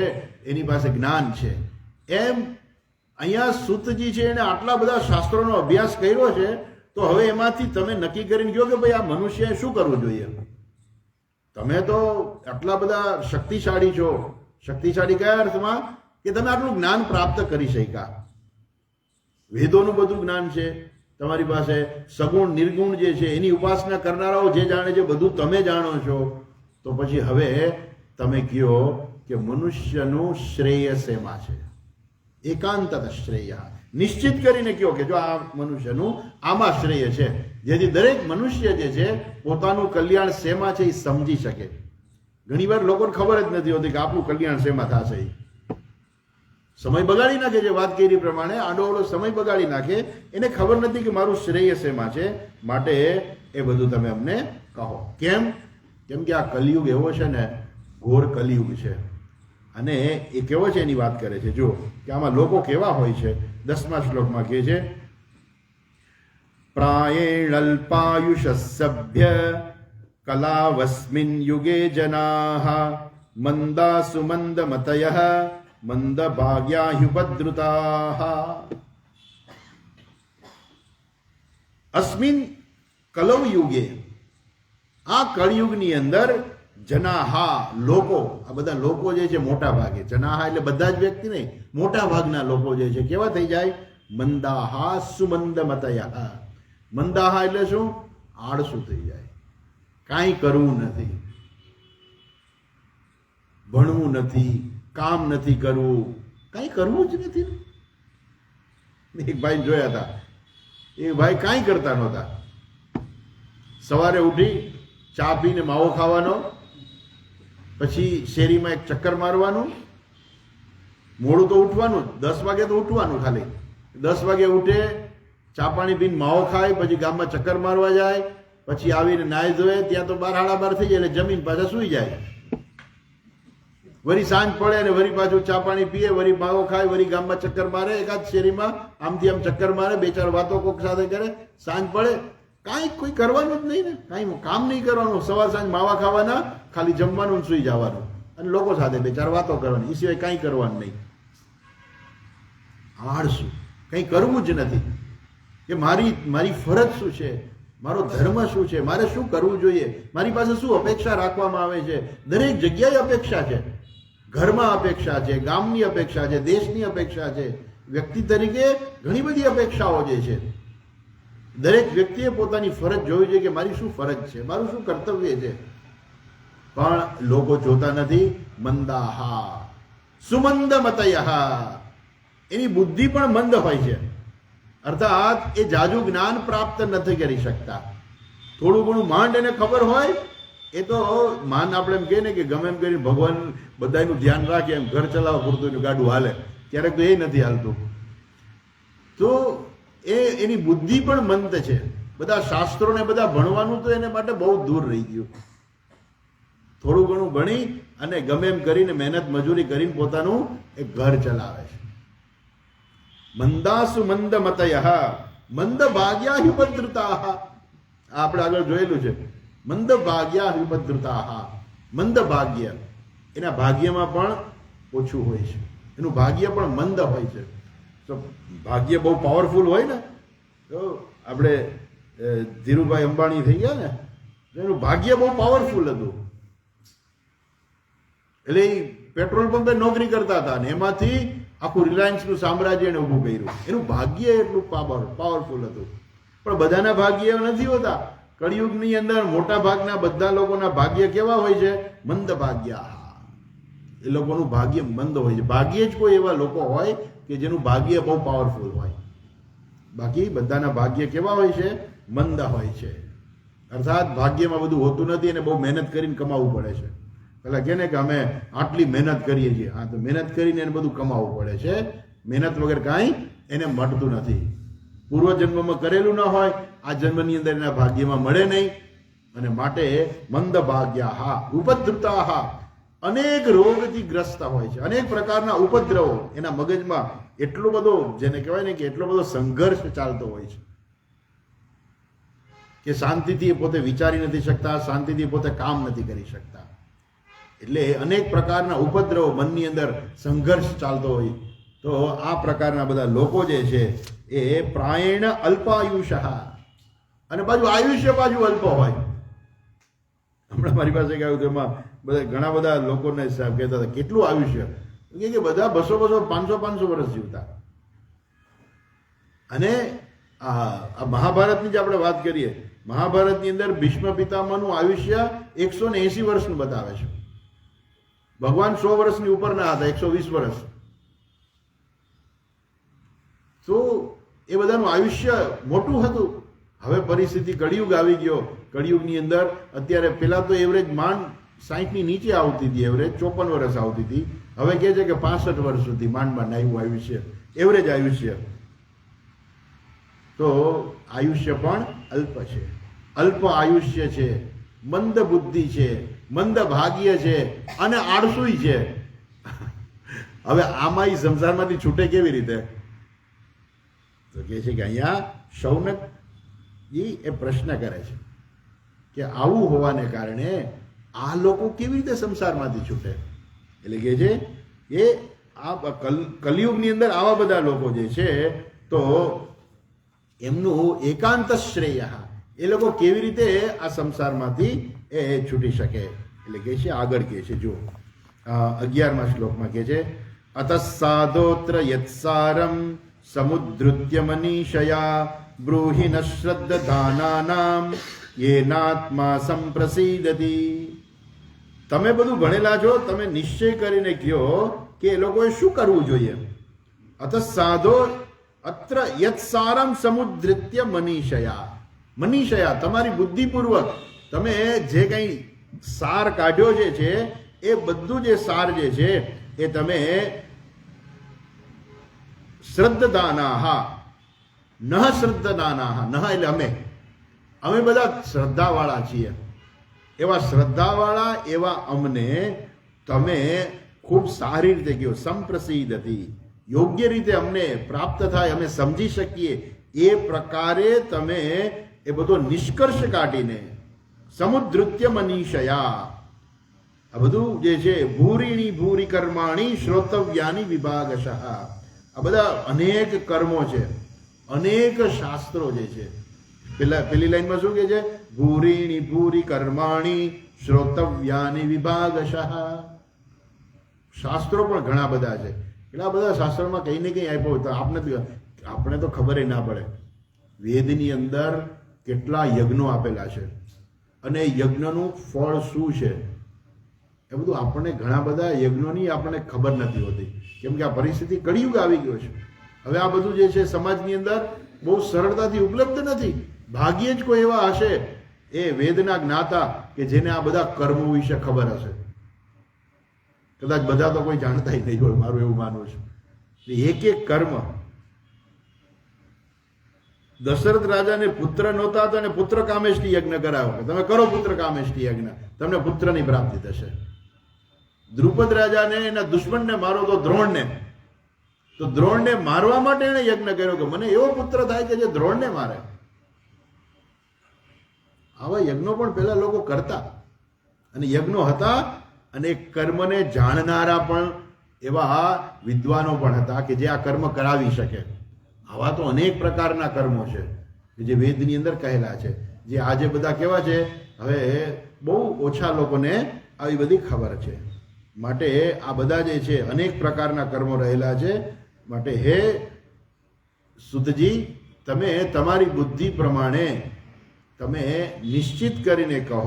એની પાસે જ્ઞાન છે. એમ અહીંયા સૂતજી છે એને આટલા બધા શાસ્ત્રોનો અભ્યાસ કર્યો છે, તો હવે એમાંથી તમે નક્કી કરીને કહો કે ભાઈ આ મનુષ્યએ શું કરવું જોઈએ. તમે તો આટલા બધા શક્તિશાળી છો. શક્તિશાળી કયા અર્થમાં? કે તમે આટલું જ્ઞાન પ્રાપ્ત કરી શક્યા. વેદોનું બધું જ્ઞાન છે તમારી પાસે. સગુણ નિર્ગુણ જે છે એની ઉપાસના કરનારાઓ જે જાણે છે બધું તમે જાણો છો. તો પછી હવે તમે કહો કે મનુષ્યનું શ્રેય શેમાં છે? એકાંતત શ્રેય. નિશ્ચિત કરીને કહો કે જો આ મનુષ્યનું આમાં શ્રેય છે, જેથી દરેક મનુષ્ય જે છે પોતાનું કલ્યાણ શેમાં છે એ સમજી શકે. ઘણીવાર લોકોને ખબર જ નથી હોતી કે આપણું કલ્યાણ શેમાં થશે. સમય બગાડી નાખે છે, વાત કરી પ્રમાણે આડોઅવળો સમય બગાડી નાખે. એને ખબર નથી કે મારું શ્રેય શેમાં છે. માટે એ બધું તમે અમને કહો. કેમ? કેમ કે આ કલિયુગ એવો છે ને, ઘોર કલિયુગ છે. અને એ કેવો છે એની વાત કરે છે. જો કે આમાં લોકો કેવા હોય છે. 10મા શ્લોકમાં કહે છે, પ્રાયેણલ્પાયુષ સભ્ય કલાવસ્મિન યુગે જનાઃ મંદા સુમંદ મતયઃ મંદ ભાગ્યાહ્યુપદ્રુતાઃ. અસ્મિન કલૌ યુગે, આ કળયુગની અંદર જનાહા લોકો, આ બધા લોકો જે છે મોટા ભાગે, જનાહા એટલે બધા જ વ્યક્તિ નહીં, મોટા ભાગના લોકો જે છે કેવા થઈ જાય? મંદાહા સુમંદ મતયઃ. મંદાહા એટલે શું? આળસુ થઈ જાય, કાંઈ કરવું નથી, ભણવું નથી, કામ નથી કરવું, કાંઈ કરવું જ નથી. એક ભાઈ જોયા હતા, એ ભાઈ કાંઈ કરતા નહોતા. સવારે ઉઠી ચા પીને માવો ખાવાનો, પછી શેરીમાં એક ચક્કર મારવાનું, મોડું તો ઉઠવાનું, 10 વાગે તો ઉઠવાનું, ખાલી 10 વાગે ઉઠે, ચા પાણી પીને માવો ખાય, પછી ગામમાં ચક્કર મારવા જાય, પછી આવીને નાહી ધોય, ત્યાં તો 12 સાડા 12 થઈ જાય, એટલે જમીન પાછા સૂઈ જાય. વળી સાંજ પડે અને વળી પાછું ચા પાણી પીએ, વળી માવો ખાય, વળી ગામમાં ચક્કર મારે, એકાદ શેરીમાં આમથી આમ ચક્કર મારે, 2-4 વાતો કોક સાથે કરે, સાંજ પડે. કાંઈ કોઈ કરવાનું જ નહીં ને, કાંઈ કામ નહીં કરવાનું. સવાર સાંજ માવા ખાવાના, ખાલી જમવાનું, સૂઈ જવાનું, અને લોકો સાથે 2-4 વાતો કરવાની, એ સિવાય કાંઈ કરવાનું નહીં. આળસુ, કંઈ કરવું જ નથી. કે મારી ફરજ શું છે, મારો ધર્મ શું છે, મારે શું કરવું જોઈએ, મારી પાસે શું અપેક્ષા રાખવામાં આવે છે. દરેક જગ્યાએ અપેક્ષા છે. ઘરમાં અપેક્ષા છે, ગામની અપેક્ષા છે, દેશની અપેક્ષા છે. વ્યક્તિ તરીકે ઘણી બધી અપેક્ષાઓ જે છે. દરેક વ્યક્તિએ પોતાની ફરજ જોવી જોઈએ કે મારી શું ફરજ છે, મારું શું કર્તવ્ય છે. પણ લોકો જોતા નથી. મંદાહા સુમંદ મતયઃ, એની બુદ્ધિ પણ મંદ હોય છે. અર્થાત એ જાજુ જ્ઞાન પ્રાપ્ત નથી કરી શકતા. થોડું ઘણું માંડ એને ખબર હોય એ તો માન આપણે એમ કહીએ ને કે ગમે એમ કરીને ભગવાન બધાનું ધ્યાન રાખે એમ ઘર ચલાવવા પૂરતું એનું ગાડું હાલે, ક્યારેક તો એ નથી હાલતું. તો એની બુદ્ધિ પણ મંદ છે. બધા શાસ્ત્રોને બધા ભણવાનું તો એને માટે બહુ દૂર રહી ગયું. થોડું ઘણું ભણી અને ગમે એમ કરીને મહેનત મજૂરી કરીને પોતાનું એક ઘર ચલાવે છે. મંદાસુ મંદ મતય મંદ ભાગ્યા હુપદ્રુતા. આપણે આગળ જોયેલું છે. મંદ ભાગ્યા હુપદ્રુતા. મંદ ભાગ્ય એના ભાગ્યમાં પણ ઓછું હોય છે, એનું ભાગ્ય પણ મંદ હોય છે. તો ભાગ્ય બહુ પાવરફુલ હોય ને, તો આપણે ધીરુભાઈ અંબાણી થઈ ગયા ને, તો એનું ભાગ્ય બહુ પાવરફુલ હતું. એટલે એ પેટ્રોલ પંપે નોકરી કરતા હતા ને એમાંથી આખું રિલાયન્સનું સામ્રાજ્ય એને ઊભું કર્યું. એનું ભાગ્ય એટલું પાવરફુલ હતું. પણ બધાના ભાગ્ય નથી હોતા. કળિયુગની અંદર મોટા ભાગના બધા લોકોના ભાગ્ય કેવા હોય છે? મંદ ભાગ્ય. એ લોકોનું ભાગ્ય મંદ હોય છે. ભાગ્યે જ કોઈ એવા લોકો હોય કે જેનું ભાગ્ય બહુ પાવરફુલ હોય. બાકી બધાના ભાગ્ય કેવા હોય છે? મંદ હોય છે. અર્થાત ભાગ્યમાં બધું હોતું નથી અને બહુ મહેનત કરીને કમાવવું પડે છે. પેલા કે ને કે અમે આટલી મહેનત કરીએ છીએ. હા, તો મહેનત કરીને એને બધું કમાવવું પડે છે. મહેનત વગર કાંઈ એને મળતું નથી. પૂર્વજન્મમાં કરેલું ન હોય આ જન્મની અંદર એના ભાગ્યમાં મળે નહીં. અને માટે મંદ ભાગ્યા ઉપદ્રુતા. અનેક રોગથી ગ્રસ્ત હોય છે. અનેક પ્રકારના ઉપદ્રવો એના મગજમાં એટલો બધો, જેને કહેવાય ને કે એટલો બધો સંઘર્ષ ચાલતો હોય છે કે શાંતિથી પોતે વિચારી નથી શકતા, શાંતિથી પોતે કામ નથી કરી શકતા. એટલે અનેક પ્રકારના ઉપદ્રવો મનની અંદર સંઘર્ષ ચાલતો હોય. તો આ પ્રકારના બધા લોકો જે છે એ પ્રાયણ અલ્પાયુષ, અને પાછું આયુષ્ય પાછું અલ્પ હોય. હમણાં મારી પાસે કહ્યું તો એમાં બધા ઘણા બધા લોકોને કહેતા હતા કેટલું આયુષ્ય, કે બધા 200 500 વર્ષ જીવતા. અને આ મહાભારતની જે આપણે વાત કરીએ, મહાભારતની અંદર ભીષ્મ પિતામહનું આયુષ્ય 180 વર્ષનું બતાવે છે. ભગવાન 100 વર્ષની ઉપર ના હતા, 120 વર્ષ. તો એ બધાનું આયુષ્ય મોટું હતું. હવે પરિસ્થિતિ કળિયુગ આવી ગયો. કળિયુગની અંદર અત્યારે પેલા તો એવરેજ માંડ 60 ની નીચે આવતી હતી, એવરેજ 54 વર્ષ આવતી હતી. હવે કહે છે કે 65 વર્ષ સુધી માંડ આવ્યું આયુષ્ય, એવરેજ આયુષ્ય. તો આયુષ્ય પણ અલ્પ છે, અલ્પ આયુષ્ય છે, મંદ બુદ્ધિ છે, મંદ ભાગ્ય છે અને આળસુઈ છે. હવે આમાં સંસારમાંથી છૂટે કેવી રીતે? તો કહે છે કે અહીંયા શૌનકજી એ પ્રશ્ન કરે છે કે આવું હોવાને કારણે આ લોકો કેવી રીતે સંસારમાંથી છૂટે? એટલે કે છે એ આ કલિયુગની અંદર આવા બધા લોકો જે છે તો એમનું એકાંત શ્રેય, એ લોકો કેવી રીતે આ સંસારમાંથી એ છૂટી શકે? એટલે કે છે આગળ કહે છે, જો 11મા શ્લોકમાં કહે છે, અત સાધોત્ર યત્સારમ સમુદ્રુત્ય મનીષયા બ્રૂહિ ન શ્રદ્ધાનાનામ યેનાત્મા સંપ્રસીદતી. તમે બધું ભણેલા છો, તમે નિશ્ચય કરીને કહો કે એ લોકોએ શું કરવું જોઈએ. અત સાધો અત્ર યત્સારમ સમુદ્રિત્ય મનીષયા. મનીષયા તમારી બુદ્ધિપૂર્વક તમે જે કંઈ સાર કાઢ્યો જે છે એ બધું જે સાર જે છે એ તમે શ્રદ્ધાનાહ ન શ્રદ્ધાનાહ, ન એટલે અમે બધા શ્રદ્ધાવાળા છીએ. એવા શ્રદ્ધાવાળા એવા અમને તમે ખૂબ સારી રીતે કહો, સંપ્રસિદ્ધથી યોગ્ય રીતે અમને પ્રાપ્ત થાય, અમે સમજી શકીએ એ પ્રકારે તમે એ બધો નિષ્કર્ષ કાઢીને સમુદ્રુત્ય મનીષયા, આ બધું જે છે ભૂરીણી ભૂરી કર્માણી શ્રોતવ્યાની વિભાગશઃ, આ બધા અનેક કર્મો છે, અનેક શાસ્ત્રો જે છે. પેલી લાઈનમાં શું કહે છે? ભૂરીણી ભૂરી કર્માણી શ્રોતવ્યાની વિભાગશઃ. શાસ્ત્રો પણ ઘણા બધા છે. એટલા બધા શાસ્ત્રોમાં કંઈ ને કંઈ આપ્યો તો આપણે તો ખબર ના પડે. વેદની અંદર કેટલા યજ્ઞો આપેલા છે અને યજ્ઞનું ફળ શું છે એ બધું આપણને ઘણા બધા યજ્ઞોની આપણને ખબર નથી હોતી. કેમ કે આ પરિસ્થિતિ કળિયુગ આવી ગયો છે. હવે આ બધું જે છે સમાજની અંદર બહુ સરળતાથી ઉપલબ્ધ નથી. ભાગ્યે જ કોઈ એવા હશે એ વેદના જ્ઞાતા કે જેને આ બધા કર્મો વિશે ખબર હશે. કદાચ બધા તો કોઈ જાણતા નહીં હોય, મારું એવું માનવું છે. એક એક કર્મ, દશરથ રાજાને પુત્ર નહોતા તો એને પુત્ર કામેષ્ટિ યજ્ઞ કરાવ્યો કે તમે કરો પુત્ર કામેષ્ટિ યજ્ઞ, તમને પુત્રની પ્રાપ્તિ થશે. દ્રુપદ રાજાને એના દુશ્મનને મારો તો દ્રોણને, તો દ્રોણને મારવા માટે એને યજ્ઞ કર્યો કે મને એવો પુત્ર થાય કે જે દ્રોણને મારે. આવા યજ્ઞો પણ પહેલા લોકો કરતા, અને યજ્ઞો હતા, અને કર્મને જાણનારા પણ એવા વિદ્વાનો પણ હતા કે જે આ કર્મ કરાવી શકે. આવા તો અનેક પ્રકારના કર્મો છે કે જે વેદની અંદર કહેલા છે, જે આજે બધા કેવા છે, હવે બહુ ઓછા લોકોને આવી બધી ખબર છે. માટે આ બધા જે છે અનેક પ્રકારના કર્મો રહેલા છે. માટે હે સુતજી, તમે તમારી બુદ્ધિ પ્રમાણે તમે નિશ્ચિત કરીને કહો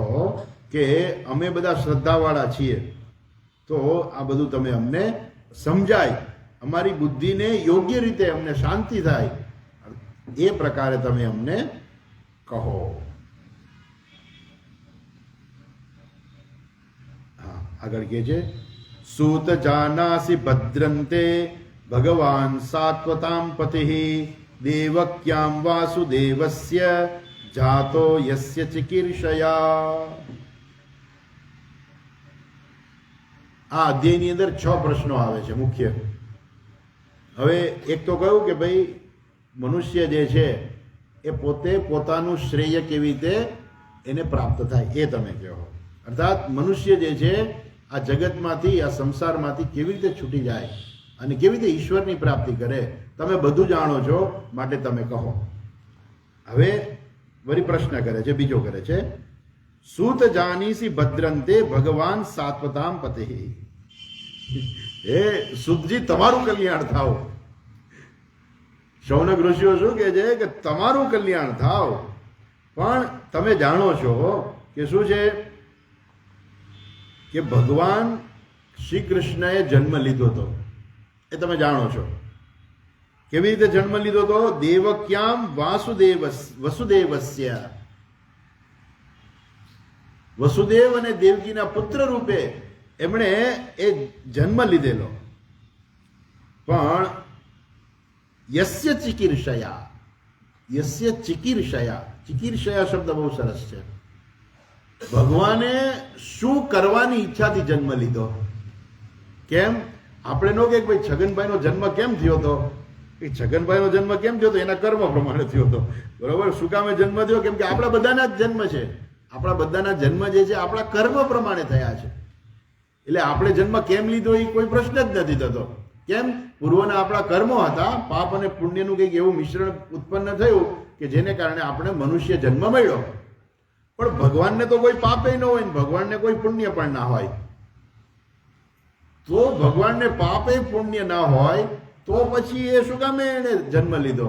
કે અમે બધા શ્રદ્ધાવાળા છીએ, તો આ બધું તમે અમને સમજાય, અમારી બુદ્ધિને યોગ્ય રીતે અમને શાંતિ થાય, એ પ્રકારે તમે અમને કહો. હા, આગળ કહે છે, સૂત જાનાસી ભદ્રંતે ભગવાન સાત્વતામ પતિઃ દેવક્યામ વાસુદેવસ્ય જાતો યસ્ય ચિકીર્ષયા. આ અધ્યાયની અંદર 6 પ્રશ્નો આવે છે મુખ્ય. હવે એક તો કહ્યું કે ભાઈ મનુષ્ય જે છે એ પોતે પોતાનું શ્રેય કેવી રીતે એને પ્રાપ્ત થાય એ તમે કહો. અર્થાત મનુષ્ય જે છે આ જગતમાંથી, આ સંસારમાંથી કેવી રીતે છૂટી જાય અને કેવી રીતે ઈશ્વરની પ્રાપ્તિ કરે, તમે બધું જાણો છો, માટે તમે કહો. હવે વળી પ્રશ્ન કરે છે, બીજો કરે છે, સૂત જાનીસી ભદ્રંતે ભગવાન સાત્વતામ પતિઃ. હે સુતજી, તમારું કલ્યાણ થાવ. શૌનક ઋષિઓ શું કહે છે કે તમારું કલ્યાણ થાવ, પણ તમે જાણો છો કે શું છે કે ભગવાન શ્રી કૃષ્ણએ જન્મ લીધો હતો, એ તમે જાણો છો. કેવી રીતે જન્મ લીધો હતો? દેવક્યામ વસુદેવસ્ય. વસુદેવ અને દેવકીના પુત્ર રૂપે એમણે એ જન્મ લીધેલો. પણ યસ્ય ચિકીર્ષયા, યસ્ય ચિકીર્ષયા, ચિકીર્ષયા શબ્દ બહુ સરસ છે. ભગવાને શું કરવાની ઈચ્છાથી જન્મ લીધો? કેમ? આપણે નો કે ભાઈ છગનભાઈનો જન્મ કેમ થયો હતો? એ છગનભાઈનો જન્મ કેમ થયો હતો? એના કર્મ પ્રમાણે થયો હતો. બરોબર? શું કામે જન્મ થયો? કેમ કે આપણા બધાના જ જન્મ છે. આપણા બધાના જન્મ જે છે આપણા કર્મ પ્રમાણે થયા છે. એટલે આપણે જન્મ કેમ લીધો એ કોઈ પ્રશ્ન જ નથી થતો. કેમ? પૂર્વના આપણા કર્મો હતા, પાપ અને પુણ્યનું કંઈક એવું મિશ્રણ ઉત્પન્ન થયું કે જેને કારણે આપણે મનુષ્ય જન્મ મળ્યો. પણ ભગવાનને તો કોઈ પાપે ન હોય ને ભગવાનને કોઈ પુણ્ય પણ ના હોય. તો ભગવાનને પાપે પુણ્ય ના હોય તો પછી એ શું કામે એને જન્મ લીધો?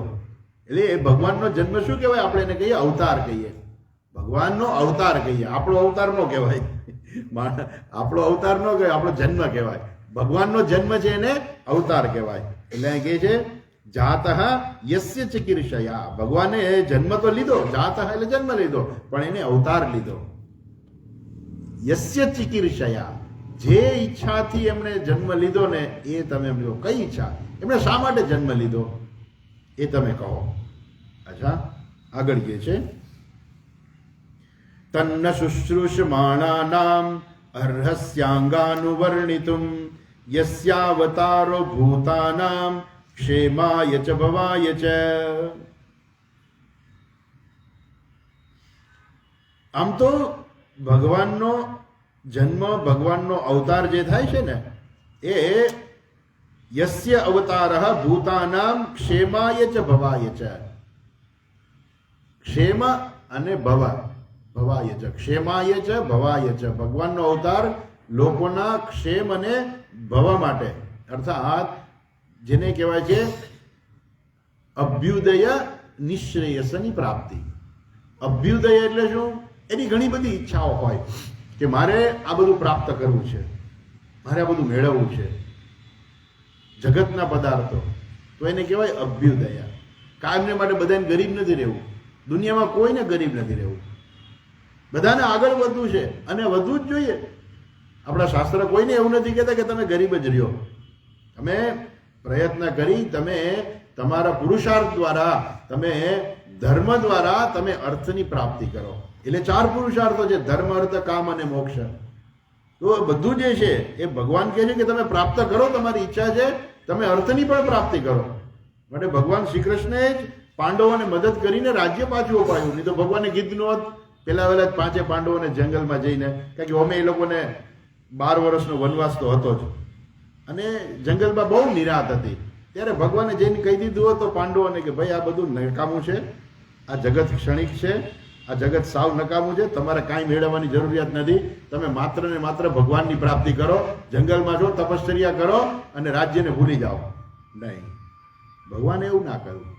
એટલે એ ભગવાનનો જન્મ શું કહેવાય? આપણે એને કહીએ અવતાર કહીએ. ભગવાનનો અવતાર કહીએ. આપણો અવતાર નો કહેવાય. આપણો અવતાર નો કહેવાય, આપણો જન્મ કહેવાય. ભગવાનનો જન્મ છે એને અવતાર કહેવાય. એટલે અહીં કહે છે જાતઃ યસ્ય ચિકીર્ષયા. ભગવાને જન્મ તો લીધો, જાતઃ એટલે જન્મ લીધો, પણ એને અવતાર લીધો. યસ્ય ચિકીર્ષયા, જે ઈચ્છાથી એમણે જન્મ લીધો ને એ તમે એમ કહો. કઈ ઈચ્છા? એમણે શા માટે જન્મ લીધો એ તમે કહો. અચ્છા, આગળ કહે છે તન્ન શુશ્રૂષમાણાનામ અર્હસ્યાંગાનુવર્ણિતુમ યસ્યાવતારો ભૂતાનામ ક્ષેમાય ચ ભવાય ચ. આમ તો ભગવાનનો જન્મ, ભગવાનનો અવતાર જે થાય છે ને એ યસ્ય અવતારઃ ભૂતાનામ ક્ષેમાય ચ ભવાય ચ. ક્ષેમ અને ભવાય ચ. ક્ષેમાય ચ ભવાય ચ. ભગવાનનો અવતાર લોકોના ક્ષેમ અને ભવ માટે, અર્થાત જેને કહેવાય છે અભ્યુદય નિશ્રેયસની પ્રાપ્તિ. અભ્યુદય એટલે શું? એની ઘણી બધી ઈચ્છાઓ હોય કે મારે આ બધું પ્રાપ્ત કરવું છે, મારે આ બધું મેળવવું છે, જગતના પદાર્થો, તો એને કહેવાય અભ્યુદય. કાયમને માટે બધાને ગરીબ નથી રહેવું. દુનિયામાં કોઈને ગરીબ નથી રહેવું. બધાને આગળ વધવું છે અને વધવું જ જોઈએ. આપણા શાસ્ત્ર કોઈને એવું નથી કહેતા કે તમે ગરીબ જ રહ્યો. તમે પ્રયત્ન કરી, તમે તમારા પુરુષાર્થ દ્વારા, તમે ધર્મ દ્વારા તમે અર્થની પ્રાપ્તિ કરો. એટલે 4 પુરુષાર્થો છે: ધર્મ, અર્થ, કામ અને મોક્ષ. તો બધું જે છે એ ભગવાન કહે છે કે તમે પ્રાપ્ત કરો. તમારી ઈચ્છા છે તમે અર્થની પણ પ્રાપ્તિ કરો. માટે ભગવાન શ્રી કૃષ્ણએ જ પાંડવોને મદદ કરીને રાજ્ય પાછું અપાયું. નહીં તો ભગવાને કીધું હોત પહેલા વહેલા જ 5 પાંડવોને જંગલમાં જઈને, કારણ કે અમે એ લોકોને 12 વર્ષનો વનવાસ તો હતો જ અને જંગલમાં બહુ નિરાત હતી. ત્યારે ભગવાને જઈને કહી દીધું હોત તો પાંડવોને કે ભાઈ આ બધું નકામું છે, આ જગત ક્ષણિક છે, આ જગત સાવ નકામું છે, તમારે કાંઈ મેળવવાની જરૂરિયાત નથી. તમે માત્ર ને માત્ર ભગવાનની પ્રાપ્તિ કરો, જંગલમાં જો તપશ્ચર્યા કરો અને રાજ્યને ભૂલી જાઓ. નહીં, ભગવાને એવું ના કર્યું.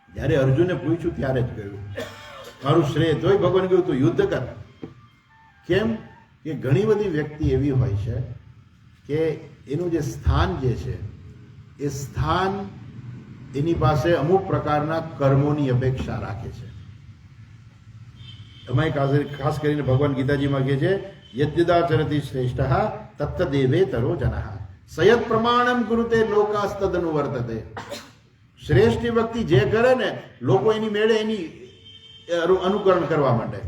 જ્યારે અર્જુને પૂછ્યું ત્યારે જ કહ્યું મારું શ્રેય. તોય ભગવાન કહ્યું તું યુદ્ધ કર. કેમ કે ઘણી બધી વ્યક્તિ એવી હોય છે કે એનું જે સ્થાન જે છે એ સ્થાન એની પાસે અમુક પ્રકારના કર્મોની અપેક્ષા રાખે છે. એમાં ખાસ કરીને ભગવાન ગીતાજીમાં કહે છે યદ્યદાચરતિ શ્રેષ્ઠ તત્તદેવે તરો જનઃ સયત પ્રમાણમ કુરુતે લોકાસ્તદનુ વર્તતે. શ્રેષ્ઠ વ્યક્તિ જે કરે ને લોકો એની મેળે એની અનુકરણ કરવા માંડે.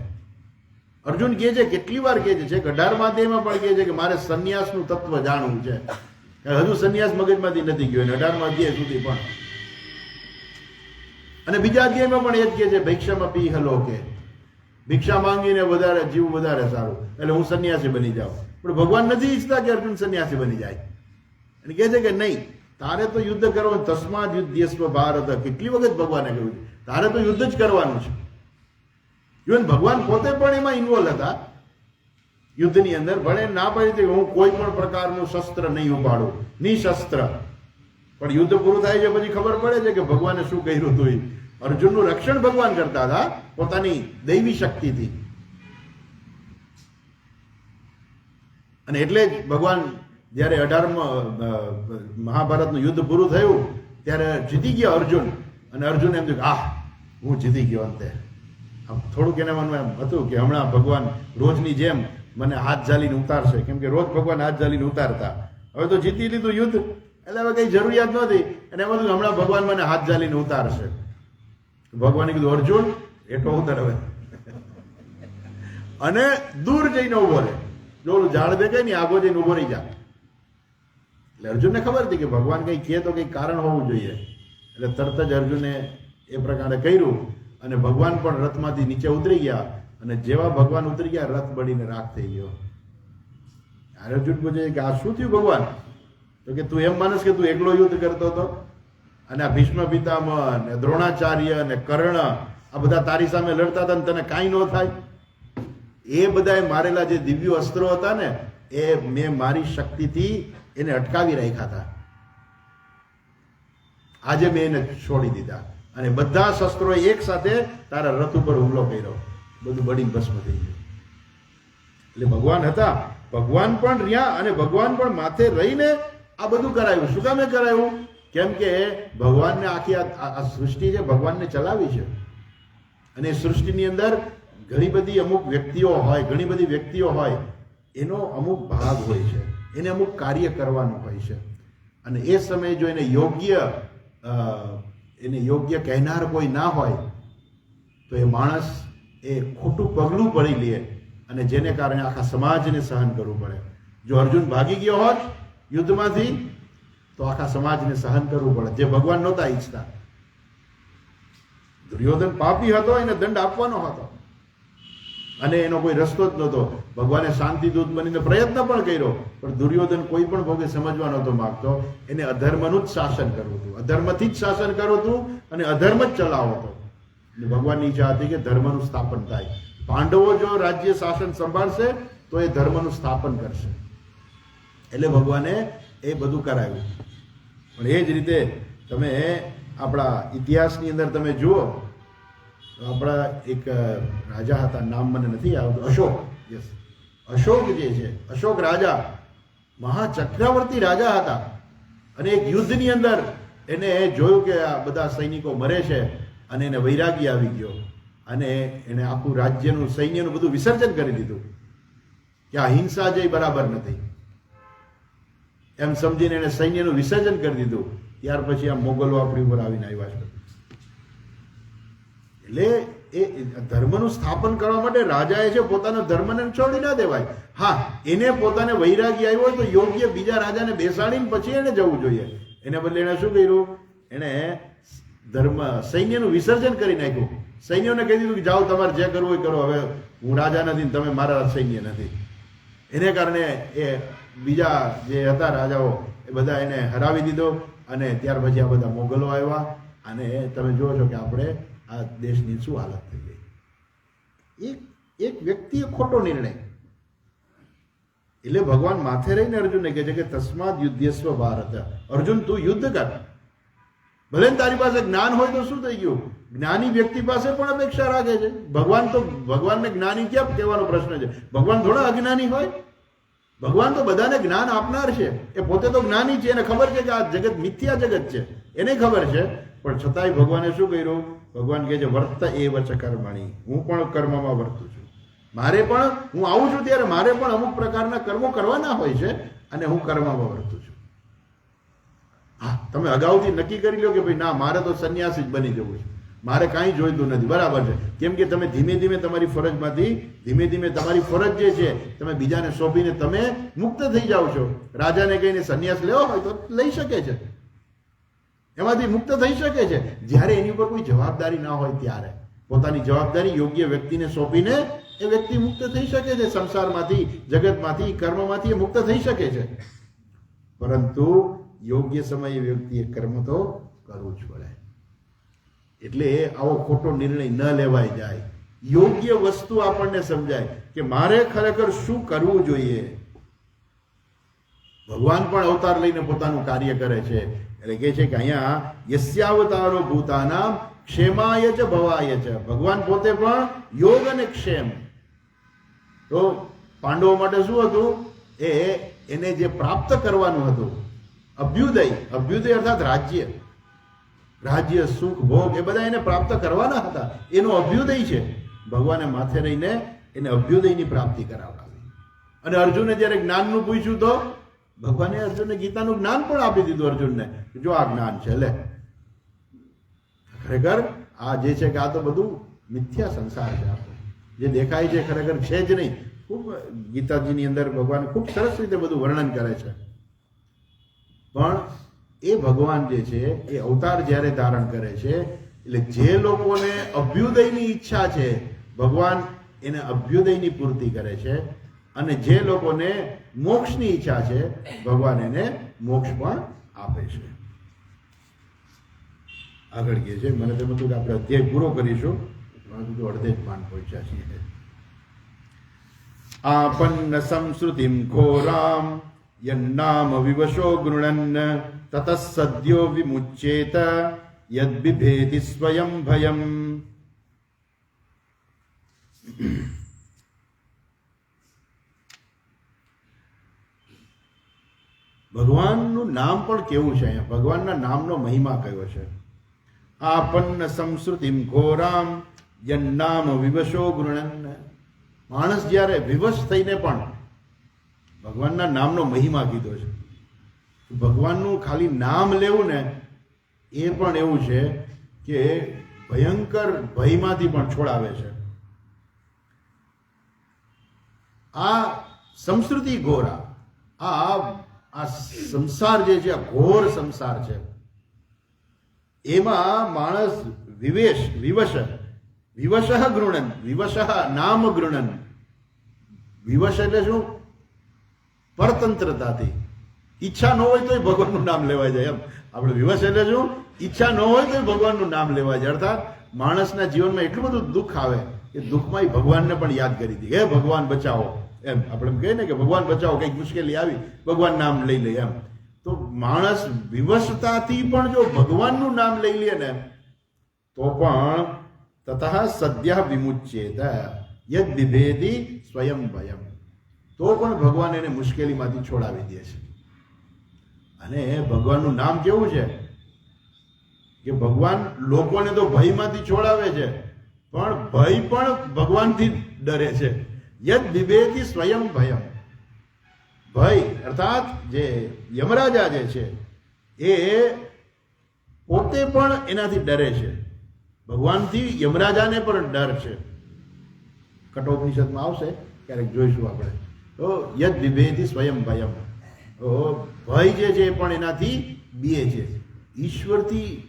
અર્જુન કહે છે, કેટલી વાર કહે છે, 18મા અધ્યાયમાં પણ કહે છે કે મારે સંન્યાસનું તત્વ જાણવું છે. હજુ સંન્યાસ મગજમાંથી નથી ગયો 18મા અધ્યાય સુધી પણ. અને બીજા અધ્યાયમાં પણ એ જ કહે છે ભિક્ષામાં પી હલો કે ભિક્ષા માંગીને વધારે જીવ વધારે સારું, એટલે હું સંન્યાસી બની જાઉં. પણ ભગવાન નથી ઈચ્છતા કે અર્જુન સંન્યાસી બની જાય. અને કહે છે કે નહીં, તારે તો યુદ્ધ કરવાનું. તસ્માદ યુદ્ધસ્વ ભારત. કેટલી વખત ભગવાને કહ્યું છે તારે તો યુદ્ધ જ કરવાનું છે. ઇવન ભગવાન પોતે પણ એમાં ઇન્વોલ્વ હતા યુદ્ધની અંદર. ભલે ના પાડી હતી હું કોઈ પણ પ્રકારનું શસ્ત્ર નહીં ઉપાડું, નિશસ્ત્ર. પણ યુદ્ધ પૂરું થાય છે પછી ખબર પડે છે કે ભગવાને શું કર્યું હતું. અર્જુનનું રક્ષણ ભગવાન કરતા હતા પોતાની દૈવી શક્તિથી. અને એટલે જ ભગવાન જ્યારે 18મા મહાભારતનું યુદ્ધ પૂરું થયું ત્યારે જીતી ગયા અર્જુન. અને અર્જુન એમ થયું હું જીતી ગયો. અંતે થોડુંક એના મનમાં એમ હતું કે હમણાં ભગવાન રોજની જેમ મને હાથ ઝાલીને ઉતારશે, કેમ કે રોજ ભગવાન હાથ ઝાલીને ઉતારતા. હવે તો જીતી લીધું યુદ્ધ, એટલે હવે કઈ જરૂરિયાત નહોતી. અને એમ હતું હમણાં ભગવાન મને હાથ ઝાલીને ઉતારશે. ભગવાને કીધું અર્જુન એટલો ઉતાર હવે અને દૂર જઈને ઉભો રહે. જો ઓલું ઝાડ દેખાય ને આગો જઈને ઉભો રહી જા. એટલે અર્જુનને ખબર હતી કે ભગવાન કઈ કહે તો કઈ કારણ હોવું જોઈએ. એટલે તરત જ અર્જુને એ પ્રકારે કર્યું અને ભગવાન પણ રથમાંથી નીચે ઉતરી ગયા. અને જેવા ભગવાન ઉતરી ગયા રથ બળીને રાખ થઈ ગયો. અર્જુન પૂછે કે આ શું થયું ભગવાન? તો કે તું એમ માનસ કે તું એકલો યુદ્ધ કરતો હતો અને આ ભીષ્મ પિતામહ ને દ્રોણાચાર્ય ને કર્ણ આ બધા તારી સામે લડતા હતા ને તને કાંઈ ન થાય? એ બધાએ મારેલા જે દિવ્ય અસ્ત્રો હતા ને એ મેં મારી શક્તિથી એને અટકાવી રાખ્યા હતા. આજે મેં એને છોડી દીધા અને બધા શસ્ત્રો એક સાથે તારા રથ ઉપર હુમલો કર્યો. બધું બળીને ભસ્મ થઈ ગયું. એટલે ભગવાન હતા, ભગવાન પણ રહ્યા અને ભગવાન પણ માથે રહીને આ બધું કરાયું. શું કામે કરાયું? કેમ કે ભગવાનને આખી આ સૃષ્ટિ છે ભગવાનને ચલાવી છે. અને એ સૃષ્ટિની અંદર ઘણી બધી અમુક વ્યક્તિઓ હોય, ઘણી બધી વ્યક્તિઓ હોય, એનો અમુક ભાગ હોય છે, એને અમુક કાર્ય કરવાનું હોય છે. અને એ સમયે જો એને યોગ્ય કહેનાર કોઈ ના હોય તો એ માણસ એ ખોટું પગલું ભરી લે અને જેને કારણે આખા સમાજને સહન કરવું પડે. જો અર્જુન ભાગી ગયો હોત યુદ્ધમાંથી તો આખા સમાજને સહન કરવું પડે, જે ભગવાન નહોતા ઈચ્છતા. દુર્યોધન પાપી હતો, એને દંડ આપવાનો હતો અને એનો કોઈ રસ્તો જ નહોતો. ભગવાને શાંતિદૂત બનીને પ્રયત્ન પણ કર્યો, પણ દુર્યોધન કોઈ પણ ભોગે સમજવા નહોતો માંગતો. એને અધર્મનું જ શાસન કરવું હતું, અધર્મથી જ શાસન કરવું હતું અને અધર્મ જ ચલાવવો હતો. ભગવાનની ઈચ્છા હતી કે ધર્મનું સ્થાપન થાય. પાંડવો જો રાજ્ય શાસન સંભાળશે તો એ ધર્મનું સ્થાપન કરશે. એટલે ભગવાને એ બધું કરાવ્યું. પણ એ જ રીતે તમે આપણા ઇતિહાસની અંદર તમે જુઓ તો આપણા એક રાજા હતા, નામ મને નથી આવતું, અશોક. યસ, અશોક જે છે, અશોક રાજા મહાચક્રવર્તી રાજા હતા. અને એક યુદ્ધની અંદર એને જોયું કે આ બધા સૈનિકો મરે છે અને એને વૈરાગ્ય આવી ગયો અને એને આખું રાજ્યનું સૈન્યનું બધું વિસર્જન કરી દીધું કે આ હિંસા જે બરાબર નથી એમ સમજીને એને સૈન્યનું વિસર્જન કરી દીધું. ત્યાર પછી આ મોગલો આપણી ઉપર આવીને આવ્યા છે. એટલે એ ધર્મનું સ્થાપન કરવા માટે રાજાએ છે પોતાનો ધર્મને છોડી ના દેવાય. હા, એને પોતાને વૈરાગ્ય આવ્યો હોય તો યોગ્ય બીજા રાજાને બેસાડીને પછી એને જવું જોઈએ. એને બદલે એને શું કર્યું? એને સૈન્યનું વિસર્જન કરી નાખ્યું. સૈન્યોને કહી દીધું કે જાઓ, તમારે જે કરવું હોય કરો, હવે હું રાજા નથી ને તમે મારા સૈન્ય નથી. એને કારણે એ બીજા જે હતા રાજાઓ એ બધા એને હરાવી દીધો અને ત્યાર પછી આ બધા મોગલો આવ્યા અને તમે જુઓ છો કે આપણે આ દેશની શું હાલત થઈ ગઈ. એક વ્યક્તિએ ખોટો નિર્ણય. એટલે ભગવાન માથે રહીને અર્જુનને કહે છે કે તસ્માદ યુદ્ધસ્વ ભારત. અર્જુન, તું યુદ્ધ કર. ભલે તારી પાસે જ્ઞાન હોય તો શું થઈ ગયું? જ્ઞાની વ્યક્તિ પાસે પણ અપેક્ષા રાખે છે. ભગવાનને જ્ઞાની કેમ કહેવાનો પ્રશ્ન છે? ભગવાન થોડા અજ્ઞાની હોય? ભગવાન તો બધાને જ્ઞાન આપનાર છે. એ પોતે તો જ્ઞાની છે. એને ખબર છે કે આ જગત મિથ્યા જગત છે, એને ખબર છે. પણ છતાંય ભગવાને શું કર્યું? ભગવાન કહે છે વર્ત એવ ચ કર્મણિ. હું પણ કર્મમાં વર્તું છું. મારે પણ, હું આવું છું ત્યારે મારે પણ અમુક પ્રકારના કર્મો કરવાના હોય છે અને હું કર્મમાં વર્તું છું. હા, તમે અગાઉથી નક્કી કરી લો કે ભાઈ ના, મારે તો સંન્યાસી જ બની જવું છે, મારે કાંઈ જોઈતું નથી. બરાબર છે. કેમ કે તમે ધીમે ધીમે તમારી ફરજમાંથી તમારી ફરજ જે છે તમે બીજાને સોંપીને તમે મુક્ત થઈ જાઓ છો. રાજાને કહીને સંન્યાસ લેવો હોય તો લઈ શકે છે, એમાંથી મુક્ત થઈ શકે છે. જ્યારે એની ઉપર કોઈ જવાબદારી ના હોય ત્યારે પોતાની જવાબદારી યોગ્ય વ્યક્તિને સોંપીને એ વ્યક્તિ મુક્ત થઈ શકે છે. સંસારમાંથી, જગતમાંથી, કર્મમાંથી મુક્ત થઈ શકે છે. પરંતુ યોગ્ય સમયે વ્યક્તિએ કર્મ તો કરવું જ પડે. એટલે આવો ખોટો નિર્ણય ન લેવાય જાય. યોગ્ય વસ્તુ આપણને સમજાય કે મારે ખરેખર શું કરવું જોઈએ. ભગવાન પણ અવતાર લઈને પોતાનું કાર્ય કરે છે. એટલે કહે છે કે અહીંયા યસ્યાવતારો ભૂતાનામ ક્ષેમાય ચ ભવાય ચ. ભગવાન પોતે પણ યોગ અને ક્ષેમ. તો પાંડવો માટે શું હતું? એને જે પ્રાપ્ત કરવાનું હતું અભ્યુદય અર્થાત રાજ્ય, સુખ, ભોગ એ બધા એને પ્રાપ્ત કરવાના હતા. એનો અભ્યુદય છે. ભગવાને માથે રહીને એને અભ્યુદયની પ્રાપ્તિ કરાવડાવી. અને અર્જુને જ્યારે જ્ઞાનનું પૂછ્યું તો ભગવાને અર્જુનને ગીતાનું જ્ઞાન પણ આપી દીધું. અર્જુનને જો આ જ્ઞાન છે, લે. ખરેખર આ જે છે કે આ તો બધું મિથ્યા સંસાર છે. આપણો જે દેખાય છે ખરેખર છે જ નહીં. ખૂબ ગીતાજીની અંદર ભગવાન ખૂબ સરસ રીતે બધું વર્ણન કરે છે. પણ એ ભગવાન જે છે એ અવતાર જ્યારે ધારણ કરે છે એટલે જે લોકોને અભ્યુદયની ઈચ્છા છે ભગવાન એને અભ્યુદયની પૂર્તિ કરે છે, અને જે લોકોને મોક્ષની ઈચ્છા છે ભગવાન એને મોક્ષ પણ આપે છે. આગળ કહે છે, મને તેમ હતું કે આપણે અધ્યાય પૂરો કરીશું, પરંતુ તો અડધે જ પાન પહોંચ્યા છીએ. આપન્ન સંસ્કૃતિમ ઘોરામ યન્નામ વિવશો ગૃણન્ન તતઃ સદ્યો વિમુચ્યેત યદ્બિભેતિ સ્વયં ભયમ. ભગવાનનું નામ પણ કેવું છે? અહીંયા ભગવાનના નામનો મહિમા કયો છે? આપન્ન સંસ્કૃતિમ ઘોરામ યન્નામ વિવશો ગૃણન્ન. માણસ જ્યારે વિવશ થઈને પણ ભગવાનના નામનો મહિમા કીધો છે. ભગવાનનું ખાલી નામ લેવું ને એ પણ એવું છે કે ભયંકર ભયમાંથી પણ છોડાવે છે. આ સંસ્કૃતિ ઘોરા, આ સંસાર જે છે, આ ઘોર સંસાર છે, એમાં માણસ વિવશ ગૃણન, વિવશ નામ ગૃણન. વિવશ એટલે શું? પરતંત્રતાથી. ઈચ્છા ન હોય તો ભગવાનનું નામ લેવાય જાય. એમ આપણે વિવશ એટલે શું? ઈચ્છા ન હોય તો ભગવાનનું નામ લેવાય જાય. અર્થાત માણસના જીવનમાં એટલું બધું દુઃખ આવે કે દુઃખમાં ભગવાનને પણ યાદ કરી દે. હે ભગવાન બચાવો, એમ આપણે કહીએ ને કે ભગવાન બચાવો, કંઈક મુશ્કેલી આવી, ભગવાન નામ લઈ લે. એમ તો માણસ વિવશતાથી પણ જો ભગવાનનું નામ લઈ લે ને તો પણ તતઃ સદ્ય વિમુચ્યેત યદ બિભેતિ સ્વયં ભયમ. તો પણ ભગવાન એને મુશ્કેલીમાંથી છોડાવી દે છે. અને ભગવાનનું નામ કેવું છે? કે ભગવાન લોકોને તો ભયમાંથી છોડાવે છે, પણ ભય પણ ભગવાનથી ડરે છે. યદ બિભેતિ સ્વયં ભયમ. ભય અર્થાત જે યમરાજા જે છે એ પોતે પણ એનાથી ડરે છે. ભગવાનથી યમરાજાને પણ ડર છે. કઠોપનિષદમાં આવશે, ક્યારેક જોઈશું આપણે. તો યદ બિભેતિ સ્વયં ભયમ. તો ભય જે છે એ પણ એનાથી બીએ છે. ઈશ્વરથી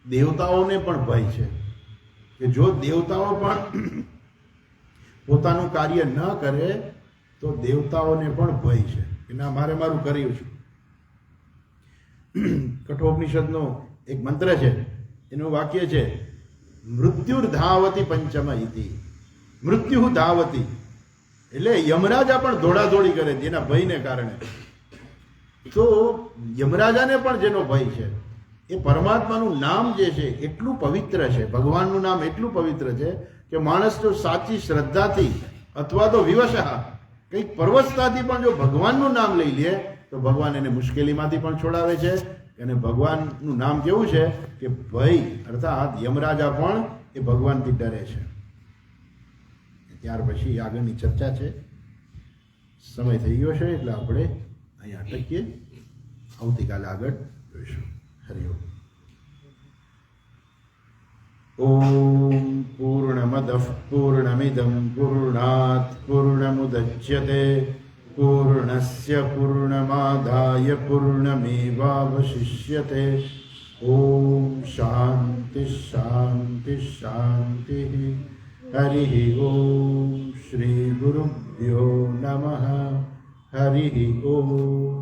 દેવતાઓને પણ ભય છે કે જો દેવતાઓ પણ પોતાનું કાર્ય ન કરે તો દેવતાઓને પણ ભય છે કે ના, મારે મારું કર્યું છે. કઠોપનિષદનો એક મંત્ર છે, એનું વાક્ય છે મૃત્યુર્ધાવતી પંચમ ઇતિ. મૃત્યુ ધાવતી એટલે યમરાજા પણ દોડાદોડી કરે છે એના ભયને કારણે. તો યમરાજાને પણ જેનો ભય છે એ પરમાત્માનું નામ જે છે એટલું પવિત્ર છે, ભગવાનનું નામ એટલું પવિત્ર છે કે માણસ જો સાચી શ્રદ્ધાથી અથવા તો વિવશ કંઈક પરવસતાથી પણ જો ભગવાનનું નામ લઈ લે તો ભગવાન એને મુશ્કેલીમાંથી પણ છોડાવે છે. અને ભગવાનનું નામ કેવું છે કે ભય અર્થાત યમરાજા પણ એ ભગવાનથી ડરે છે. ત્યાર પછી આગળની ચર્ચા છે. સમય થઈ ગયો છે એટલે આપણે અહીંયા અટકીએ. આવતીકાલે આગળ જોઈશું. હરિઓમ. ઓમ પૂર્ણમદઃ પૂર્ણમિદં પૂર્ણાત પૂર્ણમુદચ્યતે પૂર્ણસ્ય પૂર્ણમાદાય પૂર્ણમેવાવશિષ્યતે. ઓમ શાંતિ શાંતિ શાંતિ. હરિ ઓમ. શ્રી ગુરુભ્યો નમઃ. હરિ ઓમ.